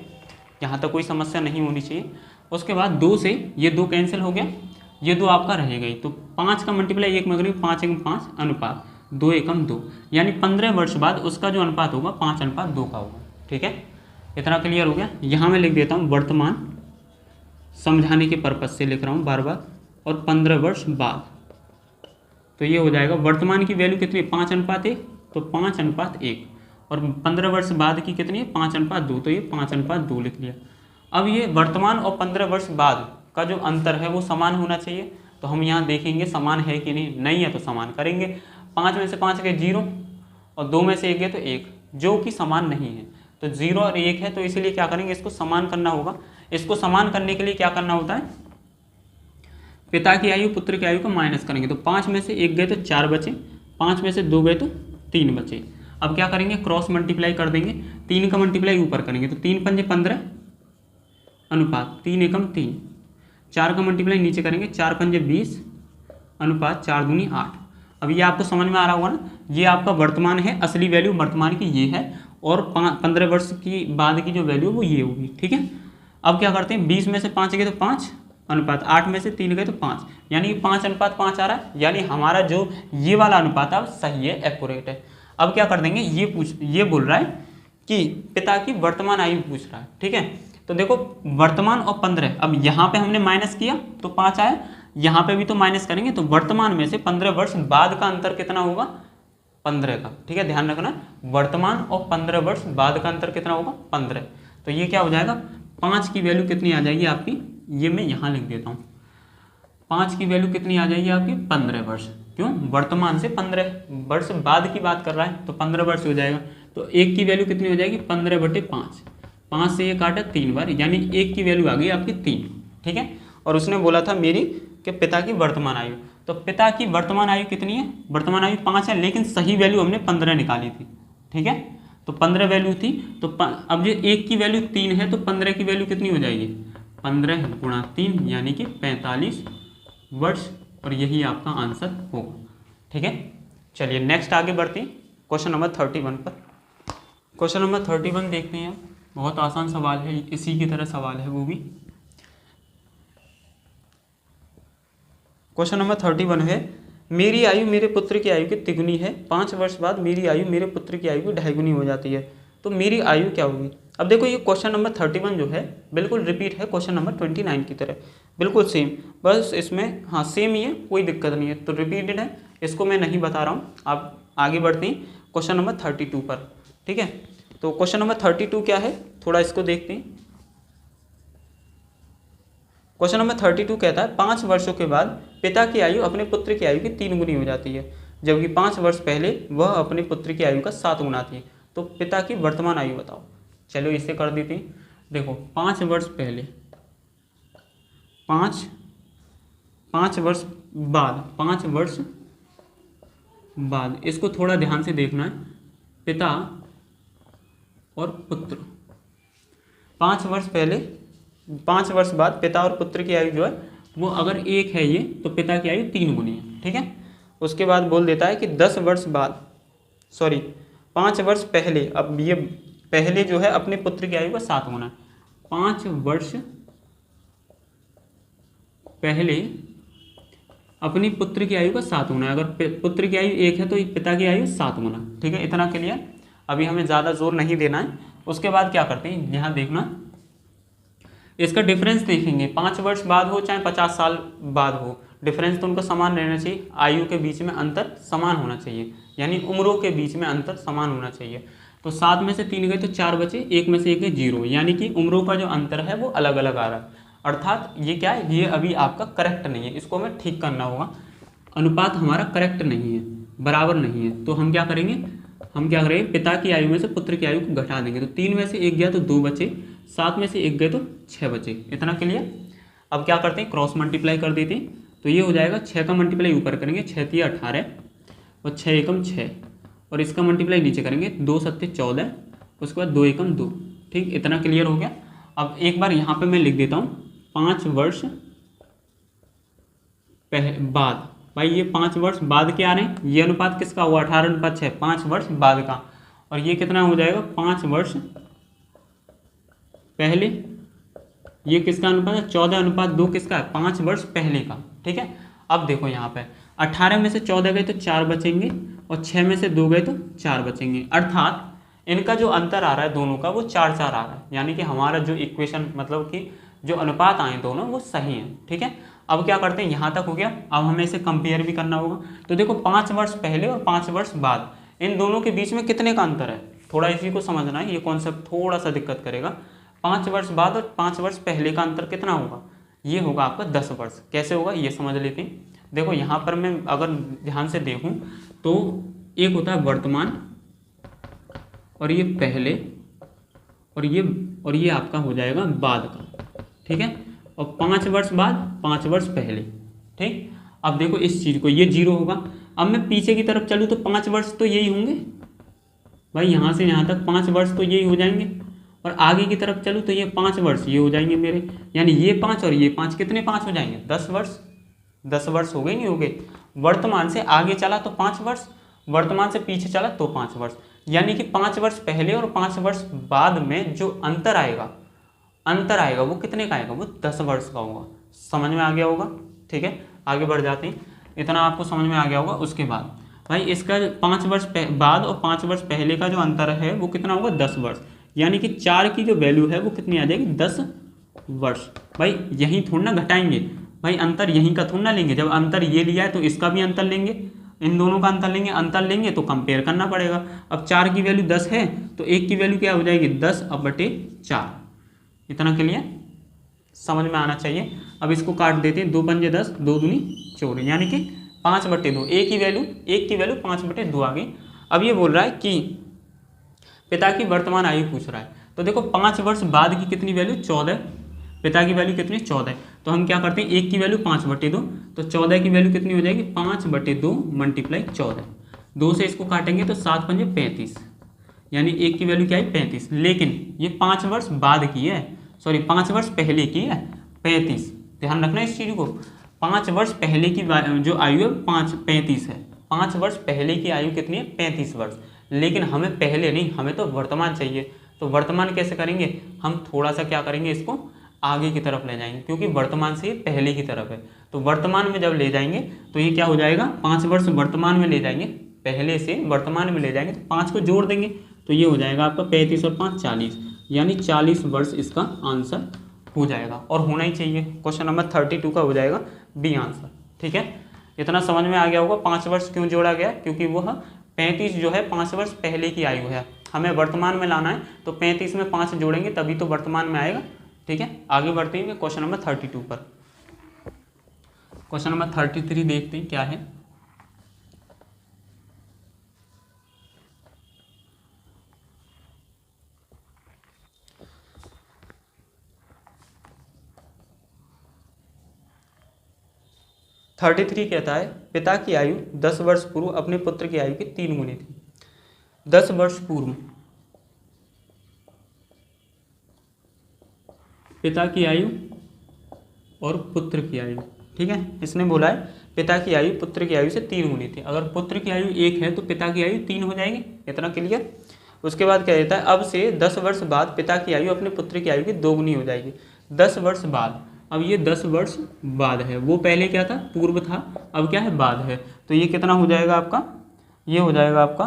यहाँ तक कोई समस्या नहीं होनी चाहिए। उसके बाद 2 से ये 2 कैंसिल हो गया, ये 2 आपका रहेगा ही, तो 5 का मल्टीप्लाई 1 में करेंगे, 5 × 5 अनुपात 2 एकम 2, यानी 15 वर्ष बाद उसका जो अनुपात होगा 5:2 का होगा। ठीक है, इतना क्लियर हो गया। यहाँ मैं लिख देता हूँ वर्तमान, समझाने के पर्पज से लिख रहा हूँ बार बार, और 15 वर्ष बाद, तो ये हो जाएगा वर्तमान की वैल्यू कितनी, 5:1, तो 5:1, और 15 वर्ष बाद की कितनी है, 5:2, तो ये 5:2 लिख लिया। अब ये वर्तमान और 15 वर्ष बाद का जो अंतर है वो समान होना चाहिए, तो हम यहाँ देखेंगे समान है कि नहीं है, तो समान करेंगे। 5 में से 5 गए 0, और 2 में से 1 गए तो 1, जो कि समान नहीं है, तो 0 और 1 है, तो इसीलिए क्या करेंगे, इसको समान करना होगा। इसको समान करने के लिए क्या करना होता है, पिता की आयु पुत्र की आयु को माइनस करेंगे, तो 5 में से 1 गए तो 4 बचे, 5 में से 2 गए तो 3 बचे। अब क्या करेंगे, क्रॉस मल्टीप्लाई कर देंगे, 3 का मल्टीप्लाई ऊपर करेंगे, तो 3 पंजे 15 अनुपात 3 एकम 3, 4 का मल्टीप्लाई नीचे करेंगे, 4 पंजे 20 अनुपात 4 दूनी 8। अब ये आपको समझ में आ रहा होगा ना, ये आपका वर्तमान है, असली वैल्यू वर्तमान की ये है, और 15 वर्ष की बाद की जो वैल्यू वो ये होगी। ठीक है, अब क्या करते हैं, 20 में से 5 गए तो 5 अनुपात 8 में से 3 गए तो 5, यानी 5:5 आ रहा है, यानी हमारा जो ये वाला अनुपात है सही है, एक्यूरेट है। अब क्या कर देंगे, ये बोल रहा है कि पिता की वर्तमान आयु पूछ रहा है। ठीक है, तो देखो वर्तमान और 15, अब यहाँ पे हमने माइनस किया तो 5 आया, यहाँ पे भी तो माइनस करेंगे, तो वर्तमान में से 15 वर्ष बाद का अंतर कितना होगा, 15 का। ठीक है, ध्यान रखना, वर्तमान और 15 वर्ष बाद का अंतर कितना होगा, 15। तो ये क्या हो जाएगा, 5 की वैल्यू कितनी आ जाएगी आपकी, ये मैं यहाँ लिख देता हूँ, 5 की वैल्यू कितनी आ जाएगी आपकी, 15 वर्ष। क्यों, वर्तमान से 15 वर्ष बाद की बात कर रहा है, तो 15 वर्ष हो जाएगा। तो 1 की वैल्यू कितनी हो जाएगी, 15/5, 5 से ये काटा 3 बार, यानी 1 की वैल्यू आ गई आपकी 3। ठीक है, और उसने बोला था मेरी कि पिता की वर्तमान आयु, तो पिता की वर्तमान आयु कितनी है, वर्तमान आयु 5 है, लेकिन सही वैल्यू हमने 15 निकाली थी। ठीक है, तो 15 वैल्यू थी, तो अब जो 1 की वैल्यू 3 है, तो 15 की वैल्यू कितनी हो जाएगी, 15 गुणा 3, यानी कि 45 वर्ष, और यही आपका आंसर होगा। ठीक है, चलिए नेक्स्ट आगे बढ़ते हैं क्वेश्चन नंबर 31 पर। क्वेश्चन नंबर 31 देखते हैं, बहुत आसान सवाल है, इसी की तरह सवाल है वो भी। क्वेश्चन नंबर 31 है, मेरी आयु मेरे पुत्र की आयु की तिगुनी है, 5 वर्ष बाद मेरी आयु मेरे पुत्र की आयु की 2.5 गुनी हो जाती है, तो मेरी आयु क्या होगी। अब देखो ये क्वेश्चन नंबर 31 जो है बिल्कुल रिपीट है क्वेश्चन नंबर 29 की तरह, बिल्कुल सेम, बस इसमें हाँ सेम ही है, कोई दिक्कत नहीं है, तो रिपीटेड है, इसको मैं नहीं बता रहा हूँ। आप आगे बढ़ते हैं क्वेश्चन नंबर 32 पर। ठीक है, तो क्वेश्चन नंबर 32 क्या है, थोड़ा इसको देखते हैं। क्वेश्चन नंबर 32 कहता है 5 वर्षों के बाद पिता की आयु अपने पुत्र की आयु की 3 गुनी हो जाती है, जबकि 5 वर्ष पहले वह अपने पुत्र की आयु का 7 गुना थी, तो पिता की वर्तमान आयु बताओ। चलो इसे कर देते हैं। देखो 5 वर्ष पहले, 5 वर्ष बाद, 5 वर्ष बाद, इसको थोड़ा ध्यान से देखना है, पिता और पुत्र, 5 वर्ष पहले, 5 वर्ष बाद पिता और पुत्र की आयु जो है वो अगर 1 है ये, तो पिता की आयु 3 गुनी है। ठीक है, उसके बाद बोल देता है कि 10 वर्ष बाद, सॉरी 5 वर्ष पहले, अब ये पहले जो है अपने पुत्र की आयु का 7 गुना है, 5 वर्ष पहले अपनी पुत्र की आयु का 7 गुना है, अगर पुत्र की आयु 1 है तो पिता की आयु 7 गुना। ठीक है, इतना क्लियर, अभी हमें ज़्यादा जोर नहीं देना है। उसके बाद क्या करते हैं, यहाँ देखना, इसका डिफरेंस देखेंगे, 5 वर्ष बाद हो चाहे 50 साल बाद हो, डिफरेंस तो उनका समान रहना चाहिए, आयु के बीच में अंतर समान होना चाहिए, यानी उम्रों के बीच में अंतर समान होना चाहिए। तो 7 में से 3 गए तो 4 बचे, 1 में से 1 गए 0, यानी कि उम्रों का जो अंतर है वो अलग अलग आ रहा है, अर्थात ये क्या है, ये अभी आपका करेक्ट नहीं है, इसको हमें ठीक करना होगा, अनुपात हमारा करेक्ट नहीं है, बराबर नहीं है। तो हम क्या करेंगे, पिता की आयु में से पुत्र की आयु को घटा देंगे, तो 3 में से 1 गया तो 2 बचे, 7 में से 1 गए तो 6 बचे, इतना क्लियर। अब क्या करते हैं, क्रॉस मल्टीप्लाई कर देते हैं, तो ये हो जाएगा 6 का मल्टीप्लाई ऊपर करेंगे, 6 × 18 और 6 एकम 6, और इसका मल्टीप्लाई नीचे करेंगे, 2 × 7 = 14, उसके बाद 2 एकम 2। ठीक, इतना क्लियर हो गया। अब एक बार यहाँ पे मैं लिख देता हूँ 5 वर्ष बाद, भाई ये 5 वर्ष बाद के आ रहे हैं, ये अनुपात किसका हुआ, 18:6, 5 वर्ष बाद का, और ये कितना हो जाएगा, 5 वर्ष पहले, ये किसका अनुपात है, 14:2 किसका है, 5 वर्ष पहले का। ठीक है, अब देखो यहाँ पे 18 में से 14 गए तो 4 बचेंगे, और 6 में से 2 गए तो 4 बचेंगे, अर्थात इनका जो अंतर आ रहा है दोनों का वो 4-4 आ रहा है, यानी कि हमारा जो इक्वेशन मतलब कि जो अनुपात आए दोनों वो सही है। ठीक है, अब क्या करते हैं, यहाँ तक हो गया। अब हमें इसे कंपेयर भी करना होगा। तो देखो 5 वर्ष पहले और 5 वर्ष बाद इन दोनों के बीच में कितने का अंतर है, थोड़ा इसी को समझना है, ये कॉन्सेप्ट थोड़ा सा दिक्कत करेगा। 5 वर्ष बाद और 5 वर्ष पहले का अंतर कितना होगा, ये होगा आपका 10 वर्ष। कैसे होगा ये समझ लेते हैं। देखो यहाँ पर मैं अगर ध्यान से देखूँ तो एक होता है वर्तमान और ये पहले और ये आपका हो जाएगा बाद का। ठीक है, और 5 वर्ष बाद 5 वर्ष पहले। ठीक, अब देखो इस चीज़ को, ये 0 होगा। अब मैं पीछे की तरफ चलूँ तो 5 वर्ष तो यही होंगे भाई, यहाँ से यहाँ तक 5 वर्ष तो यही हो जाएंगे, और आगे की तरफ चलूँ तो ये 5 वर्ष ये हो जाएंगे मेरे, यानी ये 5 और ये 5 कितने 5 हो जाएंगे, 10 वर्ष। 10 वर्ष हो गए नहीं हो गए। वर्तमान से आगे चला तो 5 वर्ष, वर्तमान से पीछे चला तो 5 वर्ष, यानी कि 5 वर्ष पहले और 5 वर्ष बाद में जो अंतर आएगा वो कितने का आएगा, वो 10 वर्ष का होगा। समझ में आ गया होगा। ठीक है, आगे बढ़ जाते हैं। इतना आपको समझ में आ गया होगा। उसके बाद भाई इसका 5 वर्ष बाद और 5 वर्ष पहले का जो अंतर है वो कितना होगा, 10 वर्ष, यानी कि 4 की जो वैल्यू है वो कितनी आ जाएगी, 10 वर्ष। भाई यहीं थोड़ा ना घटाएंगे भाई, अंतर यहीं का थोड़ा ना लेंगे। जब अंतर ये लिया है तो इसका भी अंतर लेंगे, इन दोनों का अंतर लेंगे तो कंपेयर करना पड़ेगा। अब 4 की वैल्यू 10 है तो 1 की वैल्यू क्या हो जाएगी, 10/4। इतना क्लियर समझ में आना चाहिए। अब इसको काट देते हैं, 2 पंजे 10, 2 दूनी 4, यानी कि 5/2। एक की वैल्यू 5/2 आ गई। अब ये बोल रहा है कि पिता की वर्तमान आयु पूछ रहा है। तो देखो 5 वर्ष बाद की कितनी वैल्यू, 14। पिता की वैल्यू कितनी, 14। तो हम क्या करते हैं, 1 की वैल्यू 5/2, तो 14 की वैल्यू कितनी हो जाएगी, 5/2 × 14। 2 से इसको काटेंगे तो 7 पंजे 35, यानी 1 की वैल्यू क्या है, 35। लेकिन ये 5 वर्ष बाद की है, सॉरी 5 वर्ष पहले की है, 35। ध्यान रखना इस चीज़ को। 5 वर्ष पहले की जो आयु है 35 है। 5 वर्ष पहले की आयु कितनी है, 35 वर्ष। लेकिन हमें पहले नहीं, हमें तो वर्तमान चाहिए। तो वर्तमान कैसे करेंगे, हम थोड़ा सा क्या करेंगे, इसको आगे की तरफ ले जाएंगे, क्योंकि वर्तमान से ये पहले की तरफ है। तो वर्तमान में जब ले जाएंगे तो ये क्या हो जाएगा, 5 वर्ष वर्तमान में ले जाएंगे, पहले से वर्तमान में ले जाएंगे तो 5 को जोड़ देंगे तो ये हो जाएगा आपका 35 और 5 40, यानी 40 वर्ष इसका आंसर हो जाएगा। और होना ही चाहिए। क्वेश्चन नंबर 32 का हो जाएगा बी आंसर। ठीक है, इतना समझ में आ गया होगा। 5 वर्ष क्यों जोड़ा गया, क्योंकि वह 35 जो है 5 वर्ष पहले की आयु है, हमें वर्तमान में लाना है, तो 35 में 5 जोड़ेंगे तभी तो वर्तमान में आएगा। ठीक है, आगे बढ़ते हैं क्वेश्चन नंबर 32 पर। क्वेश्चन नंबर 33 देखते हैं क्या है। थर्टी 33 कहता है, पिता की आयु 10 वर्ष पूर्व अपने पुत्र की आयु की 3 गुनी थी। 10 वर्ष पूर्व पिता की आयु और पुत्र की आयु। ठीक है, इसने बोला है पिता की आयु पुत्र की आयु से 3 गुनी थी। अगर पुत्र की आयु 1 है तो पिता की आयु 3 हो जाएगी। इतना क्लियर। उसके बाद क्या कहता है, अब से 10 वर्ष बाद पिता की आयु अपने पुत्र की आयु की 2 गुनी हो जाएगी। 10 वर्ष बाद, अब ये 10 वर्ष बाद है, वो पहले क्या था, पूर्व था, अब क्या है, बाद है। तो ये कितना हो जाएगा आपका, ये हो जाएगा आपका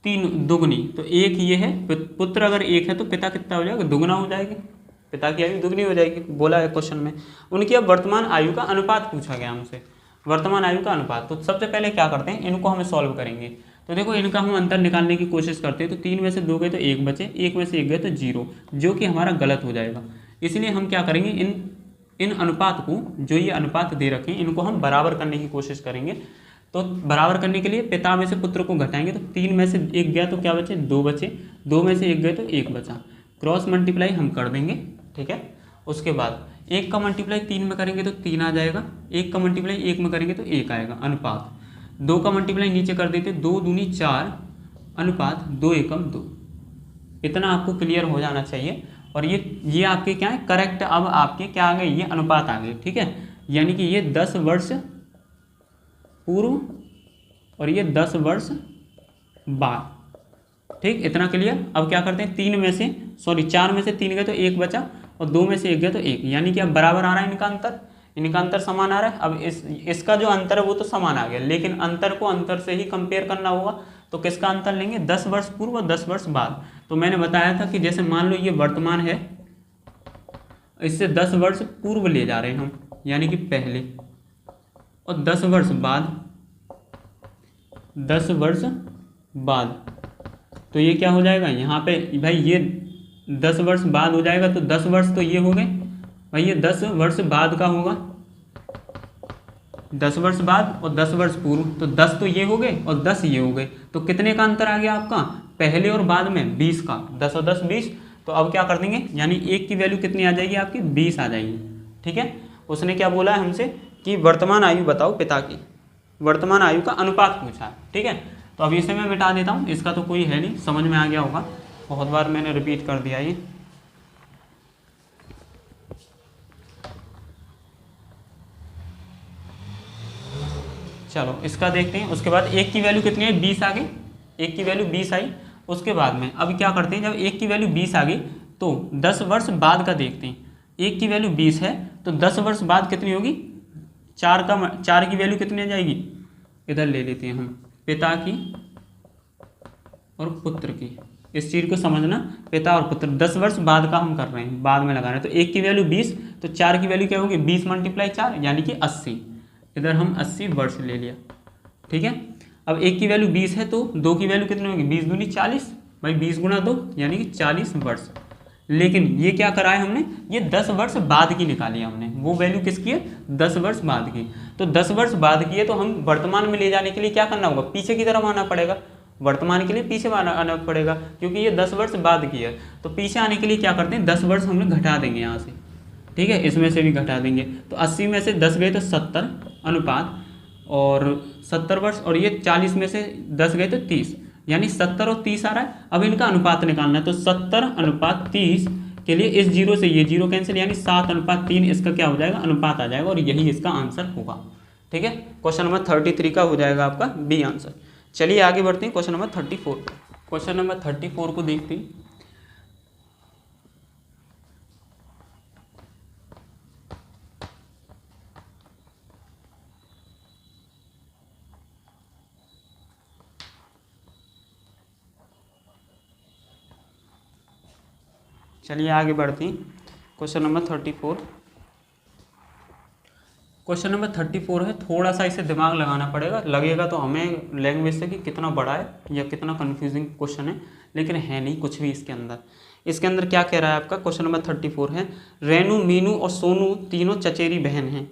3 दुगनी। तो 1 ये है, पुत्र अगर 1 है तो पिता कितना हो जाएगा, दुगना हो जाएगी, पिता की आयु दुगनी हो जाएगी। बोला है क्वेश्चन में। उनकी अब वर्तमान आयु का अनुपात पूछा गया हमसे, वर्तमान आयु का अनुपात। तो सबसे पहले क्या करते हैं, इनको हमें सॉल्व करेंगे। तो देखो इनका हम अंतर निकालने की कोशिश करते हैं। तो 3 में से 2 गए तो 1 बचे, 1 में से 1 गए तो 0, जो कि हमारा गलत हो जाएगा। इसलिए हम क्या करेंगे, इन अनुपात को, जो ये अनुपात दे रखे हैं, इनको हम बराबर करने की कोशिश करेंगे। तो बराबर करने के लिए पिता में से पुत्र को घटाएंगे। तो 3 में से 1 गया तो क्या बचे, 2 बचे, 2 में से 1 गए तो 1 बचा। क्रॉस मल्टीप्लाई हम कर देंगे। ठीक है, उसके बाद 1 का मल्टीप्लाई 3 में करेंगे तो 3 आ जाएगा, 1 का मल्टीप्लाई 1 में करेंगे तो 1 आएगा अनुपात। 2 का मल्टीप्लाई नीचे कर देते, 2 दूनी 4 अनुपात 2 एकम 2। इतना आपको क्लियर हो जाना चाहिए। और ये आपके क्या है, करेक्ट। अब आपके क्या आ गए, ये अनुपात आ गए। ठीक है, यानी कि ये 10 वर्ष पूर्व और ये 10 वर्ष बाद। ठीक, इतना क्लियर। अब क्या करते हैं, 4 में से 3 गए तो 1 बचा, और 2 में से 1 गया तो 1, यानी कि अब बराबर आ रहा है इनका अंतर। इनका अंतर समान आ रहा है। अब इसका जो अंतर है वो तो समान आ गया, लेकिन अंतर को अंतर से ही कंपेयर करना होगा। तो किसका अंतर लेंगे, 10 वर्ष पूर्व और 10 वर्ष बाद। तो मैंने बताया था कि जैसे मान लो ये वर्तमान है, इससे 10 वर्ष पूर्व ले जा रहे हैं हम, यानी कि पहले, और 10 वर्ष बाद, 10 वर्ष बाद, तो ये क्या हो जाएगा यहाँ पे भाई, ये 10 वर्ष बाद हो जाएगा। तो 10 वर्ष तो ये हो गए भाई, ये 10 वर्ष बाद का होगा, 10 वर्ष बाद और 10 वर्ष पूर्व, तो 10 तो ये हो गए और 10 ये हो गए। तो कितने का अंतर आ गया आपका, पहले और बाद में 20 का, 10 और 10 20। तो अब क्या कर देंगे, यानी एक की वैल्यू कितनी आ जाएगी आपकी, 20 आ जाएगी। ठीक है, उसने क्या बोला है हमसे कि वर्तमान आयु बताओ पिता की, वर्तमान आयु का अनुपात पूछा है। ठीक है, तो अब इसे मैं मिटा देता हूँ, इसका तो कोई है नहीं, समझ में आ गया होगा, बहुत बार मैंने रिपीट कर दिया ये। चलो इसका देखते हैं। उसके बाद एक की वैल्यू कितनी है, 20 आ गई, एक की वैल्यू 20 आई। उसके बाद में अब क्या करते हैं, जब एक की वैल्यू 20 आ गई तो 10 वर्ष बाद का देखते हैं। एक की वैल्यू 20 है तो 10 वर्ष बाद कितनी होगी, 4 की वैल्यू कितनी आ जाएगी, इधर ले लेते हैं हम, पिता की और पुत्र की। इस चीज़ को समझना, पिता और पुत्र 10 वर्ष बाद का हम कर रहे हैं, बाद में लगा रहे हैं। तो एक की वैल्यू 20, तो 4 की वैल्यू क्या होगी, 20 × 4 यानी कि 80। इधर हम 80 वर्ष ले लिया। ठीक है, अब एक की वैल्यू 20 है तो 2 की वैल्यू कितनी होगी, 20 दूनी 40, भाई 20 × 2 यानी कि 40 वर्ष। लेकिन ये क्या करा है हमने, ये 10 वर्ष बाद की निकाली हमने, वो वैल्यू किसकी है, 10 वर्ष बाद की। तो 10 वर्ष बाद की है तो हम वर्तमान में ले जाने के लिए क्या करना होगा, पीछे की तरफ आना पड़ेगा, वर्तमान के लिए पीछे आना पड़ेगा, क्योंकि ये 10 वर्ष बाद की है। तो पीछे आने के लिए क्या करते हैं, 10 वर्ष हमने घटा देंगे यहाँ से। ठीक है, इसमें से भी घटा देंगे, तो 80 में से 10 गए तो 70 अनुपात, और 70 वर्ष, और ये 40 में से 10 गए तो 30, यानी 70 और 30 आ रहा है। अब इनका अनुपात निकालना है, तो 70:30 के लिए इस 0 से ये 0 कैंसिल, यानी 7:3 इसका क्या हो जाएगा, अनुपात आ जाएगा, और यही इसका आंसर होगा। ठीक है, क्वेश्चन नंबर 33 का हो जाएगा आपका बी आंसर। चलिए आगे बढ़ते हैं क्वेश्चन नंबर 34। क्वेश्चन नंबर 34 को देखते हैं। चलिए आगे बढ़ते हैं, क्वेश्चन नंबर 34। क्वेश्चन नंबर 34 है, थोड़ा सा इसे दिमाग लगाना पड़ेगा, लगेगा तो हमें लैंग्वेज से कि कितना बड़ा है या कितना कंफ्यूजिंग क्वेश्चन है, लेकिन है नहीं कुछ भी इसके अंदर। इसके अंदर क्या कह रहा है आपका, क्वेश्चन नंबर 34 है, रेनू, मीनू और सोनू तीनों चचेरी बहन हैं।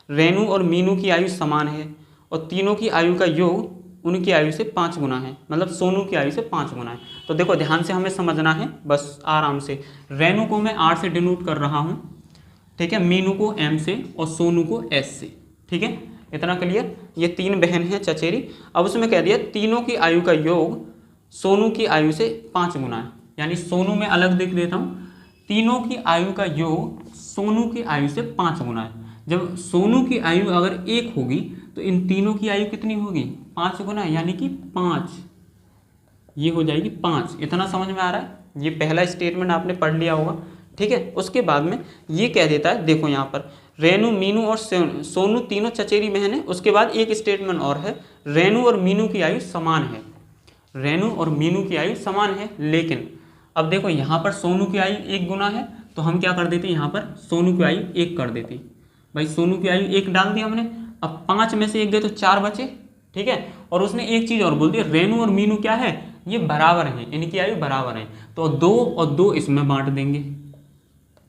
रेनू और मीनू की आयु समान है और तीनों की आयु का योग उनकी आयु से 5 गुना है, मतलब सोनू की आयु से 5 गुना है। तो देखो ध्यान से हमें समझना है, बस आराम से। रेनू को मैं R से डिनोट कर रहा हूँ, ठीक है, मीनू को M से और सोनू को S से। ठीक है, इतना क्लियर। ये 3 बहन हैं चचेरी। अब उसमें कह दिया तीनों की आयु का योग सोनू की आयु से 5 गुना है, यानी सोनू में अलग देख देता हूँ, तीनों की आयु का योग सोनू की आयु से 5 गुना है। जब सोनू की आयु अगर 1 होगी तो इन तीनों की आयु कितनी होगी, 5 गुना, यानी कि 5, ये हो जाएगी 5। इतना समझ में आ रहा है, ये पहला स्टेटमेंट आपने पढ़ लिया होगा। ठीक है, उसके बाद में ये कह देता है, देखो यहाँ पर रेनू, मीनू और सोनू तीनों चचेरी बहन है। उसके बाद एक स्टेटमेंट और है, रेनू और मीनू की आयु समान है, रेनू और मीनू की आयु समान है। लेकिन अब देखो यहाँ पर सोनू की आयु 1 गुना है, तो हम क्या कर देते हैं, यहाँ पर सोनू की आयु 1 कर देते हैं। भाई सोनू की आयु 1 डाल दी हमने, अब 5 में से 1 गए तो 4 बचे। ठीक है, और उसने एक चीज़ और बोल दी, रेनू और मीनू क्या है, ये बराबर हैं, इनकी आयु बराबर है, तो 2 और 2 इसमें बांट देंगे,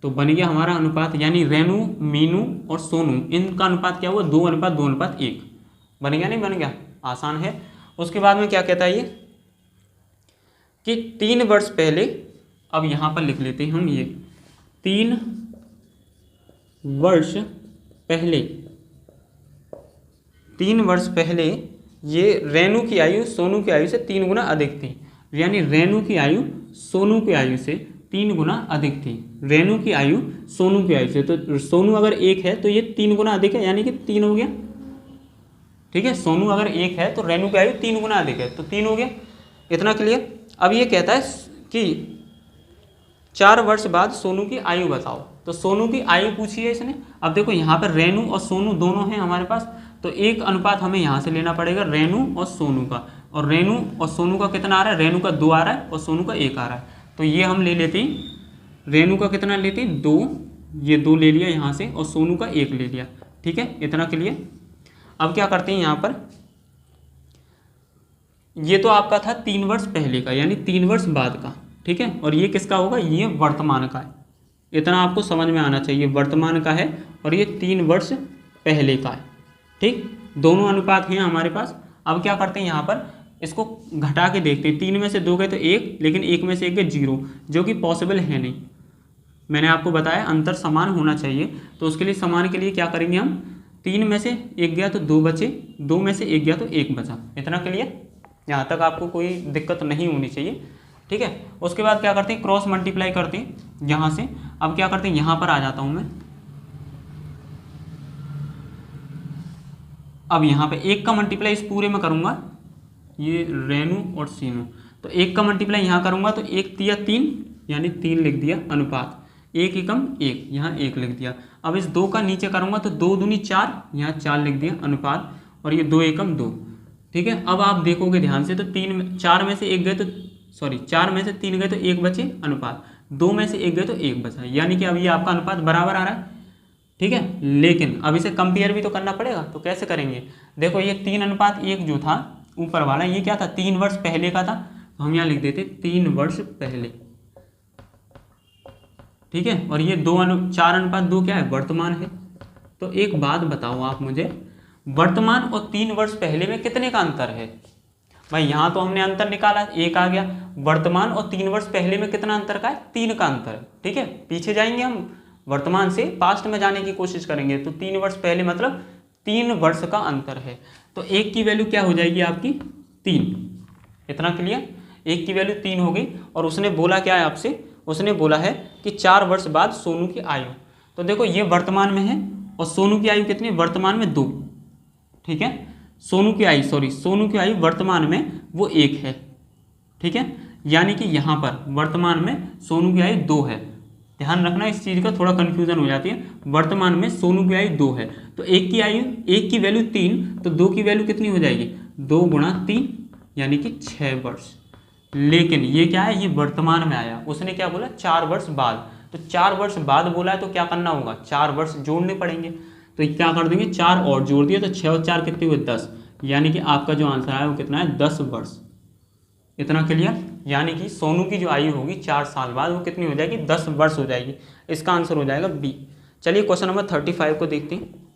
तो बन गया हमारा अनुपात, यानी रेनू, मीनू और सोनू, इनका अनुपात क्या हुआ, 2:2:1 बन गया, नहीं बन गया, आसान है। उसके बाद में क्या कहता है ये कि 3 वर्ष पहले, अब यहाँ पर लिख लेते हैं हम, ये 3 वर्ष पहले, 3 वर्ष पहले ये रेनू की आयु सोनू की आयु से 3 गुना अधिक थी, यानी रेनू की आयु सोनू की आयु से 3 गुना अधिक थी, रेनू की आयु सोनू की आयु से। तो सोनू अगर 1 है तो ये 3 गुना अधिक है, यानी कि 3 हो गया। ठीक है, सोनू अगर 1 है तो रेनू की आयु 3 गुना अधिक है, तो 3 हो गया। इतना क्लियर। अब ये कहता है कि 4 वर्ष बाद सोनू की आयु बताओ। तो सोनू की आयु पूछी है इसने। अब देखो यहाँ पर रेनू और सोनू दोनों हैं हमारे पास, तो एक अनुपात हमें यहाँ से लेना पड़ेगा रेनू और सोनू का। और रेनू और सोनू का कितना आ रहा है, रेनू का 2 आ रहा है और सोनू का 1 आ रहा है। तो ये हम ले लेते हैं, रेनू का कितना लेते हैं 2, ये 2 ले लिया यहाँ से, और सोनू का 1 ले लिया। ठीक है, इतना क्लियर। अब क्या करते हैं यहाँ पर, ये तो आपका था 3 वर्ष पहले का, यानी 3 वर्ष बाद का। ठीक है, और ये किसका होगा, ये वर्तमान का है। इतना आपको समझ में आना चाहिए, वर्तमान का है और ये 3 वर्ष पहले का है। ठीक, दोनों अनुपात हैं हमारे पास। अब क्या करते हैं यहाँ पर, इसको घटा के देखते हैं। 3 में से 2 गए तो 1, लेकिन 1 में से 1 गए 0, जो कि पॉसिबल है नहीं। मैंने आपको बताया अंतर समान होना चाहिए, तो उसके लिए समान के लिए क्या करेंगे हम, 3 में से 1 गया तो 2 बचे, 2 में से 1 गया तो 1 बचा। इतना क्लियर, यहाँ तक आपको कोई दिक्कत नहीं होनी चाहिए। ठीक है, उसके बाद क्या करते हैं, क्रॉस मल्टीप्लाई करते हैं यहाँ से। अब क्या करते हैं, यहाँ पर आ जाता हूँ मैं। अब यहाँ पे 1 का मल्टीप्लाई इस पूरे में करूँगा, ये रेनू और सीनू, तो 1 का मल्टीप्लाई यहाँ करूँगा तो 1 तिया 3, यानी 3 लिख दिया अनुपात, 1 एकम 1, यहाँ 1 लिख दिया। अब इस 2 का नीचे करूँगा तो 2 दूनी 4, यहाँ 4 लिख दिया अनुपात, और ये 2 एकम 2। ठीक है, अब आप देखोगे ध्यान से तो 4 में से 1 गए तो 4 में से 3 गए तो 1 बचे अनुपात, 2 में से 1 गए तो 1 बचा, यानी कि अब ये आपका अनुपात बराबर आ रहा है। ठीक है, लेकिन अब इसे कंपेयर भी तो करना पड़ेगा, तो कैसे करेंगे, देखो ये 3:1 जो था ऊपर वाला, ये क्या था, 3 वर्ष पहले का था, तो हम यहाँ लिख देते 3 वर्ष पहले। ठीक है, और ये 4:2 क्या है, वर्तमान है। तो एक बात बताओ आप मुझे, वर्तमान और 3 वर्ष पहले में कितने का अंतर है। भाई यहाँ तो हमने अंतर निकाला, 1 आ गया। वर्तमान और 3 वर्ष पहले में कितना अंतर का है, 3 का अंतर है। ठीक है, पीछे जाएंगे हम, वर्तमान से पास्ट में जाने की कोशिश करेंगे, तो 3 वर्ष पहले मतलब 3 वर्ष का अंतर है। तो 1 की वैल्यू क्या हो जाएगी आपकी, 3। इतना क्लियर, 1 की वैल्यू 3 हो गई। और उसने बोला क्या है आपसे, उसने बोला है कि 4 वर्ष बाद सोनू की आयु। तो देखो ये वर्तमान में है, और सोनू की आयु कितनी, वर्तमान में 2। ठीक है, सोनू की आयु वर्तमान में वो 1 है। ठीक है, यानी कि यहाँ पर वर्तमान में सोनू की आयु 2 है। ध्यान रखना इस चीज़ का, थोड़ा कन्फ्यूजन हो जाती है। वर्तमान में सोनू की आयु 2 है, तो 1 की वैल्यू 3, तो 2 की वैल्यू कितनी हो जाएगी, 2 गुणा 3, यानी कि 6 वर्ष। लेकिन ये क्या है, ये वर्तमान में आया, उसने क्या बोला 4 वर्ष बाद, तो 4 वर्ष बाद बोला है तो क्या करना होगा, 4 वर्ष जोड़ने पड़ेंगे। तो क्या कर देंगे, 4 और जोड़ दिए, तो 6 और 4 कितने हुए, 10, यानी कि आपका जो आंसर आया वो कितना है, 10 वर्ष। इतना क्लियर, यानी कि सोनू की जो आयु होगी 4 साल बाद वो कितनी हो जाएगी, 10 वर्ष हो जाएगी। इसका आंसर हो जाएगा बी। चलिए क्वेश्चन नंबर 35 को देखते हैं।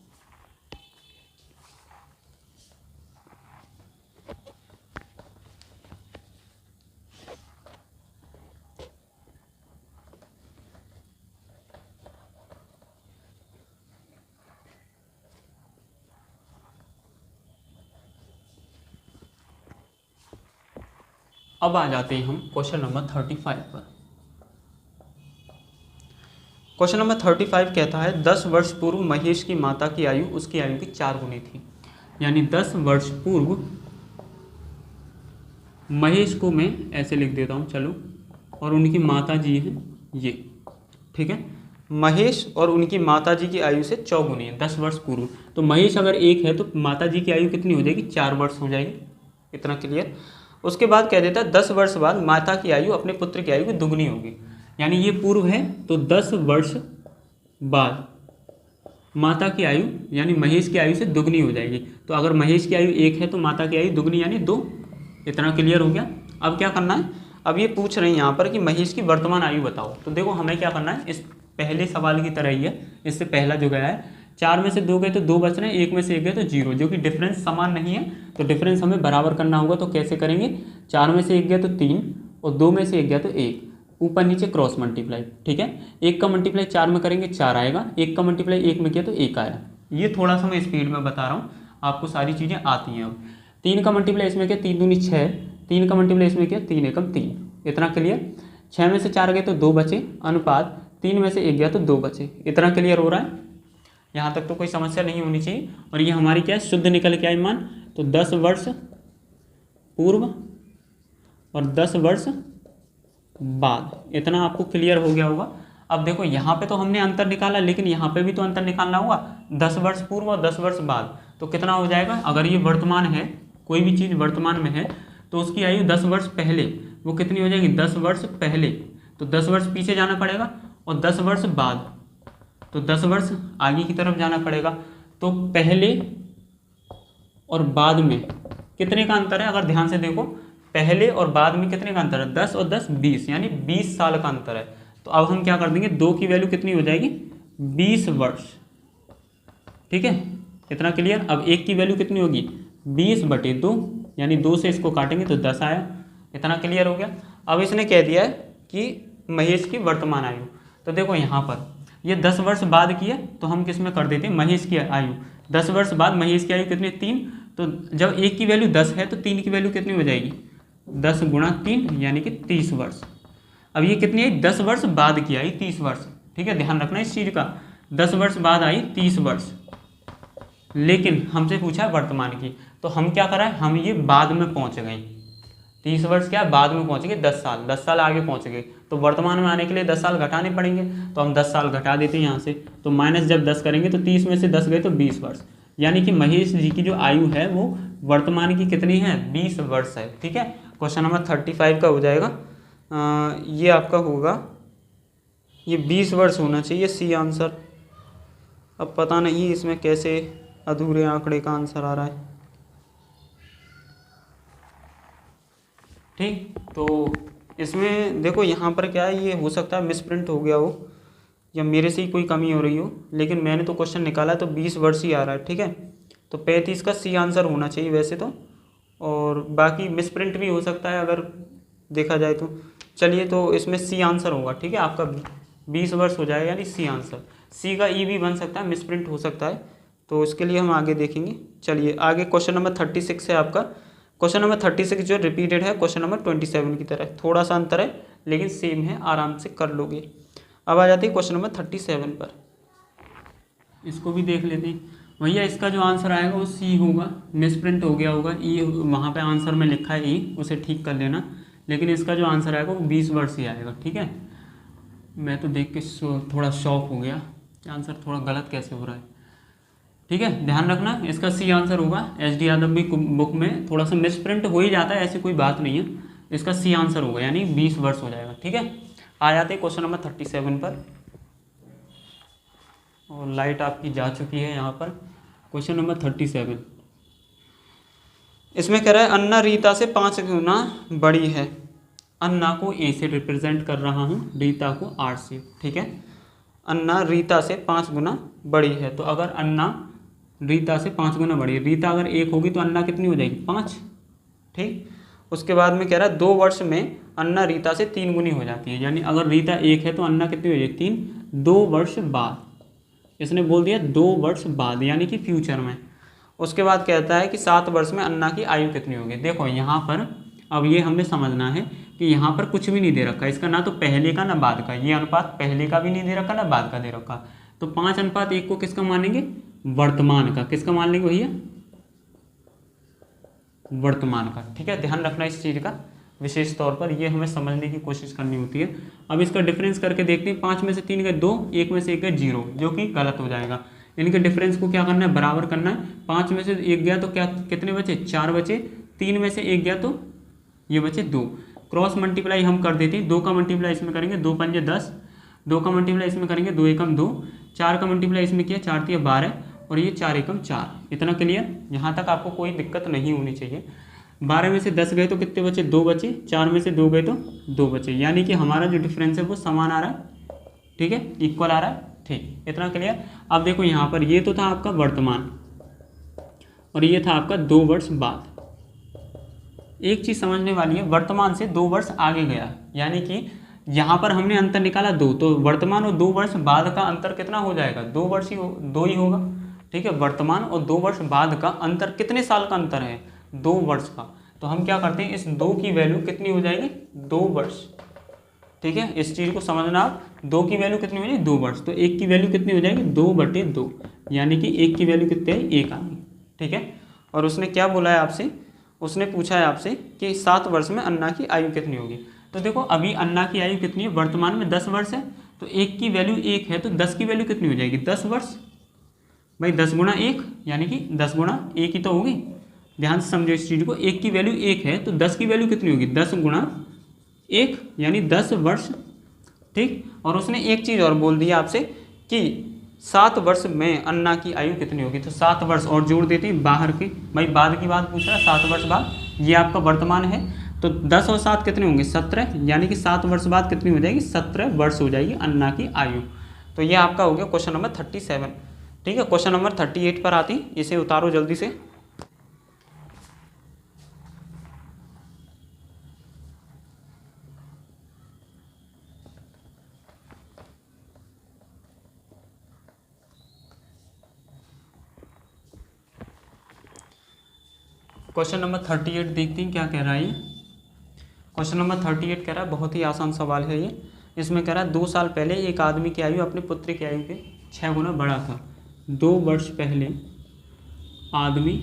अब आ जाते हैं हम क्वेश्चन नंबर 35 पर। क्वेश्चन नंबर 35 कहता है 10 वर्ष पूर्व महेश की माता की आयु उसकी आयु की 4 गुनी थी। यानी 10 वर्ष पूर्व महेश को मैं ऐसे लिख देता हूँ, चलो, और उनकी माता जी हैं ये। ठीक है, महेश और उनकी माता जी की आयु से 4 गुनी है 10 वर्ष पूर्व। तो महेश अगर 1 है तो माता जी की आयु कितनी हो जाएगी, 4 वर्ष हो जाएगी। इतना क्लियर। उसके बाद कह देता है 10 वर्ष बाद माता की आयु अपने पुत्र की आयु की दुगनी होगी। यानी ये पूर्व है, तो 10 वर्ष बाद माता की आयु यानी महेश की आयु से दुगनी हो जाएगी। तो अगर महेश की आयु 1 है तो माता की आयु दुगनी यानी 2। इतना क्लियर हो गया। अब क्या करना है, अब ये पूछ रहे हैं यहाँ पर कि महेश की वर्तमान आयु बताओ। तो देखो हमें क्या करना है, इस पहले सवाल की तरह ही है, इससे पहला जो गया है 4 में से 2 गए तो 2 बच रहे हैं, 1 में से 1 गए तो 0, जो कि डिफरेंस समान नहीं है, तो डिफरेंस हमें बराबर करना होगा। तो कैसे करेंगे, 4 में से 1 गया तो 3 और 2 में से 1 गया तो 1, ऊपर नीचे क्रॉस मल्टीप्लाई। ठीक है, 1 का मल्टीप्लाई 4 में करेंगे 4 आएगा, 1 का मल्टीप्लाई 1 में किया तो 1 आया। ये थोड़ा सा मैं स्पीड में बता रहा हूँ, आपको सारी चीज़ें आती हैं। अब 3 का मल्टीप्लाई इसमें किया 3 दूनी 6, 3 का मल्टीप्लाई इसमें किया 3 एकम 3। इतना क्लियर। 6 में से 4 गए तो 2 बचे, अनुपात 3 में से 1 गया तो 2 बचे। इतना क्लियर हो रहा है, यहाँ तक तो कोई समस्या नहीं होनी चाहिए। और ये हमारी क्या है, शुद्ध निकल के आई मान, तो 10 वर्ष पूर्व और 10 वर्ष बाद। इतना आपको क्लियर हो गया होगा। अब देखो यहाँ पे तो हमने अंतर निकाला, लेकिन यहाँ पे भी तो अंतर निकालना होगा, 10 वर्ष पूर्व और 10 वर्ष बाद। तो कितना हो जाएगा, अगर ये वर्तमान है, कोई भी चीज़ वर्तमान में है तो उसकी आयु 10 वर्ष पहले वो कितनी हो जाएगी, 10 वर्ष पहले। तो 10 वर्ष पीछे जाना पड़ेगा, और 10 वर्ष बाद, तो 10 वर्ष आगे की तरफ जाना पड़ेगा। तो पहले और बाद में कितने का अंतर है, अगर ध्यान से देखो, पहले और बाद में कितने का अंतर है, 10 और 10 20, यानी 20 साल का अंतर है। तो अब हम क्या कर देंगे, 2 की वैल्यू कितनी हो जाएगी, 20 वर्ष। ठीक है, इतना क्लियर। अब 1 की वैल्यू कितनी होगी, 20/2, यानी 2 से इसको काटेंगे तो 10 आया। इतना क्लियर हो गया। अब इसने कह दिया है कि महेश की वर्तमान आयु। तो देखो यहाँ पर ये 10 वर्ष बाद की है, तो हम किस में कर देते हैं, महेश की आयु। 10 वर्ष बाद महेश की आयु कितनी, 3। तो जब 1 की वैल्यू 10 है तो 3 की वैल्यू कितनी हो जाएगी, 10 × 3, यानी कि 30 वर्ष। अब ये कितनी आई, 10 वर्ष बाद की आई, 30 वर्ष। ठीक है, ध्यान रखना इस चीज़ का, 10 वर्ष बाद आई 30 वर्ष, लेकिन हमसे पूछा वर्तमान की। तो हम क्या करा है, हम ये बाद में पहुंच गए। 30 वर्ष क्या बाद में पहुंच गए, 10 साल आगे पहुंच गए। तो वर्तमान में आने के लिए 10 साल घटाने पड़ेंगे, तो हम 10 साल घटा देते हैं यहाँ से। तो माइनस जब 10 करेंगे तो 30 में से 10 गए तो 20 वर्ष, यानी कि महेश जी की जो आयु है वो वर्तमान की कितनी है, 20 वर्ष है। ठीक है, क्वेश्चन नंबर 35 का हो जाएगा। ये आपका होगा, ये 20 वर्ष होना चाहिए सी आंसर। अब पता नहीं इसमें कैसे अधूरे आंकड़े का आंसर आ रहा है। ठीक, तो इसमें देखो यहाँ पर क्या है, ये हो सकता है मिसप्रिंट हो गया हो या मेरे से ही कोई कमी हो रही हो, लेकिन मैंने तो क्वेश्चन निकाला तो 20 वर्ष ही आ रहा है। ठीक है, तो 35 का सी आंसर होना चाहिए वैसे तो, और बाकी मिसप्रिंट भी हो सकता है अगर देखा जाए तो। चलिए, तो इसमें सी आंसर होगा। ठीक है, आपका 20 वर्ष हो जाएगा, यानी सी आंसर। सी का ई भी बन सकता है, मिसप्रिंट हो सकता है, तो इसके लिए हम आगे देखेंगे। चलिए आगे, क्वेश्चन नंबर 36 है आपका। क्वेश्चन नंबर 36 जो रिपीटेड है क्वेश्चन नंबर 27 की तरह, थोड़ा सा अंतर है लेकिन सेम है, आराम से कर लोगे। अब आ जाते हैं क्वेश्चन नंबर 37 पर, इसको भी देख लेते हैं। भैया इसका जो आंसर आएगा वो सी होगा, मिसप्रिंट हो गया होगा, ई वहाँ पे आंसर में लिखा है ई, उसे ठीक कर लेना, लेकिन इसका जो आंसर आएगा वो 20 वर्ष ही आएगा। ठीक है, मैं तो देख के थोड़ा शॉक हो गया, आंसर थोड़ा गलत कैसे हो रहा है। ठीक है, ध्यान रखना, इसका सी आंसर होगा। एस.डी. यादव की बुक में थोड़ा सा मिसप्रिंट हो ही जाता है, ऐसी कोई बात नहीं है, इसका सी आंसर होगा, यानी 20 वर्ष हो जाएगा। ठीक है, आ जाते हैं क्वेश्चन नंबर 37 पर, और लाइट आपकी जा चुकी है यहाँ पर। क्वेश्चन नंबर 37, इसमें कह रहा है अन्ना रीता से 5 गुना बड़ी है। अन्ना को ए से रिप्रेजेंट कर रहा हूँ, रीता को आर से। ठीक है, अन्ना रीता से 5 गुना बड़ी है, तो अगर अन्ना रीता से 5 गुना बड़ी है, रीता अगर 1 होगी तो अन्ना कितनी हो जाएगी, 5। ठीक, उसके बाद में कह रहा है 2 वर्ष में अन्ना रीता से 3 गुनी हो जाती है, यानी अगर रीता 1 है तो अन्ना कितनी हो जाएगी, 3। 2 वर्ष बाद, इसने बोल दिया 2 वर्ष बाद, यानी कि फ्यूचर में। उसके बाद कहता है कि 7 वर्ष में अन्ना की आयु कितनी होगी। देखो यहाँ पर अब ये हमें समझना है कि यहाँ पर कुछ भी नहीं दे रखा, इसका ना तो पहले का ना बाद का, ये अनुपात पहले का भी नहीं दे रखा ना बाद का दे रखा। तो 5:1 को किसका मानेंगे, वर्तमान का। किसका मान लेंगे भैया, वर्तमान का। ठीक है, ध्यान रखना इस चीज़ का विशेष तौर पर, ये हमें समझने की कोशिश करनी होती है। अब इसका डिफरेंस करके देखते हैं, 5 में से 3 गए 2, 1 में से 1 गए 0, जो कि गलत हो जाएगा। इनके डिफरेंस को क्या करना है, बराबर करना है। 5 में से 1 गया तो क्या कितने बचे, 4 बचे। 3 में से 1 गया तो ये बचे 2। क्रॉस मल्टीप्लाई हम कर देते हैं, 2 का मल्टीप्लाई इसमें करेंगे, 2 पंजे 10, 2 का मल्टीप्लाई इसमें करेंगे, 2 एकम 2, 4 का मल्टीप्लाई इसमें किया, 4 तिया 12, और ये 4 एकम 4। इतना क्लियर, यहाँ तक आपको कोई दिक्कत नहीं होनी चाहिए। 12 में से 10 गए तो कितने बचे, 2 बचे। 4 में से 2 गए तो 2 बचे, यानी कि हमारा जो डिफरेंस है वो समान आ रहा है। ठीक है, इक्वल आ रहा है। ठीक, इतना क्लियर। अब देखो यहाँ पर ये तो था आपका वर्तमान, और ये था आपका 2 वर्ष बाद। एक चीज़ समझने वाली है, वर्तमान से 2 वर्ष आगे गया, यानी कि यहाँ पर हमने अंतर निकाला 2, तो वर्तमान और 2 वर्ष बाद का अंतर कितना हो जाएगा, 2 वर्ष ही 2 ही होगा। ठीक है, वर्तमान और 2 वर्ष बाद का अंतर कितने साल का अंतर है, 2 वर्ष का। तो हम क्या करते हैं, इस 2 की वैल्यू कितनी हो जाएगी, 2 वर्ष। ठीक है, इस चीज़ को समझना आप, 2 की वैल्यू कितनी हो जाएगी, 2 वर्ष। तो 1 की वैल्यू कितनी हो जाएगी, 2/2, यानी कि 1 की वैल्यू कितनी है, 1 आ गई। ठीक है, और उसने क्या बोला है आपसे, उसने पूछा है आपसे कि 7 वर्ष में अन्ना की आयु कितनी होगी। तो देखो अभी अन्ना की आयु कितनी है, वर्तमान में 10 वर्ष है, तो 1 की वैल्यू 1 है तो 10 की वैल्यू कितनी हो जाएगी, 10 वर्ष। भाई 10 गुणा 1 यानी कि 10 गुणा 1 ही तो होगी। ध्यान से समझो इस चीज़ को, 1 की वैल्यू 1 है तो 10 की वैल्यू कितनी होगी, 10 गुणा 1 यानी 10 वर्ष। ठीक, और उसने एक चीज़ और बोल दिया आपसे कि 7 वर्ष में अन्ना की आयु कितनी होगी, तो 7 वर्ष और जोड़ देते हैं बाहर के। भाई बाद की बात पूछ रहा है, 7 वर्ष बाद, ये आपका वर्तमान है, तो 10 और 7 कितने होंगे, 17, यानी कि 7 वर्ष बाद कितनी हो जाएगी, 17 वर्ष हो जाएगी अन्ना की आयु। तो ये आपका हो गया क्वेश्चन नंबर 37। ठीक है, क्वेश्चन नंबर 38 पर आती, इसे उतारो जल्दी से। क्वेश्चन नंबर 38 देखते हैं क्या कह रहा है ये। क्वेश्चन नंबर 38 कह रहा है, बहुत ही आसान सवाल है ये। इसमें कह रहा है 2 साल पहले एक आदमी की आयु अपने पुत्र की आयु के 6 गुना बड़ा था। 2 वर्ष पहले आदमी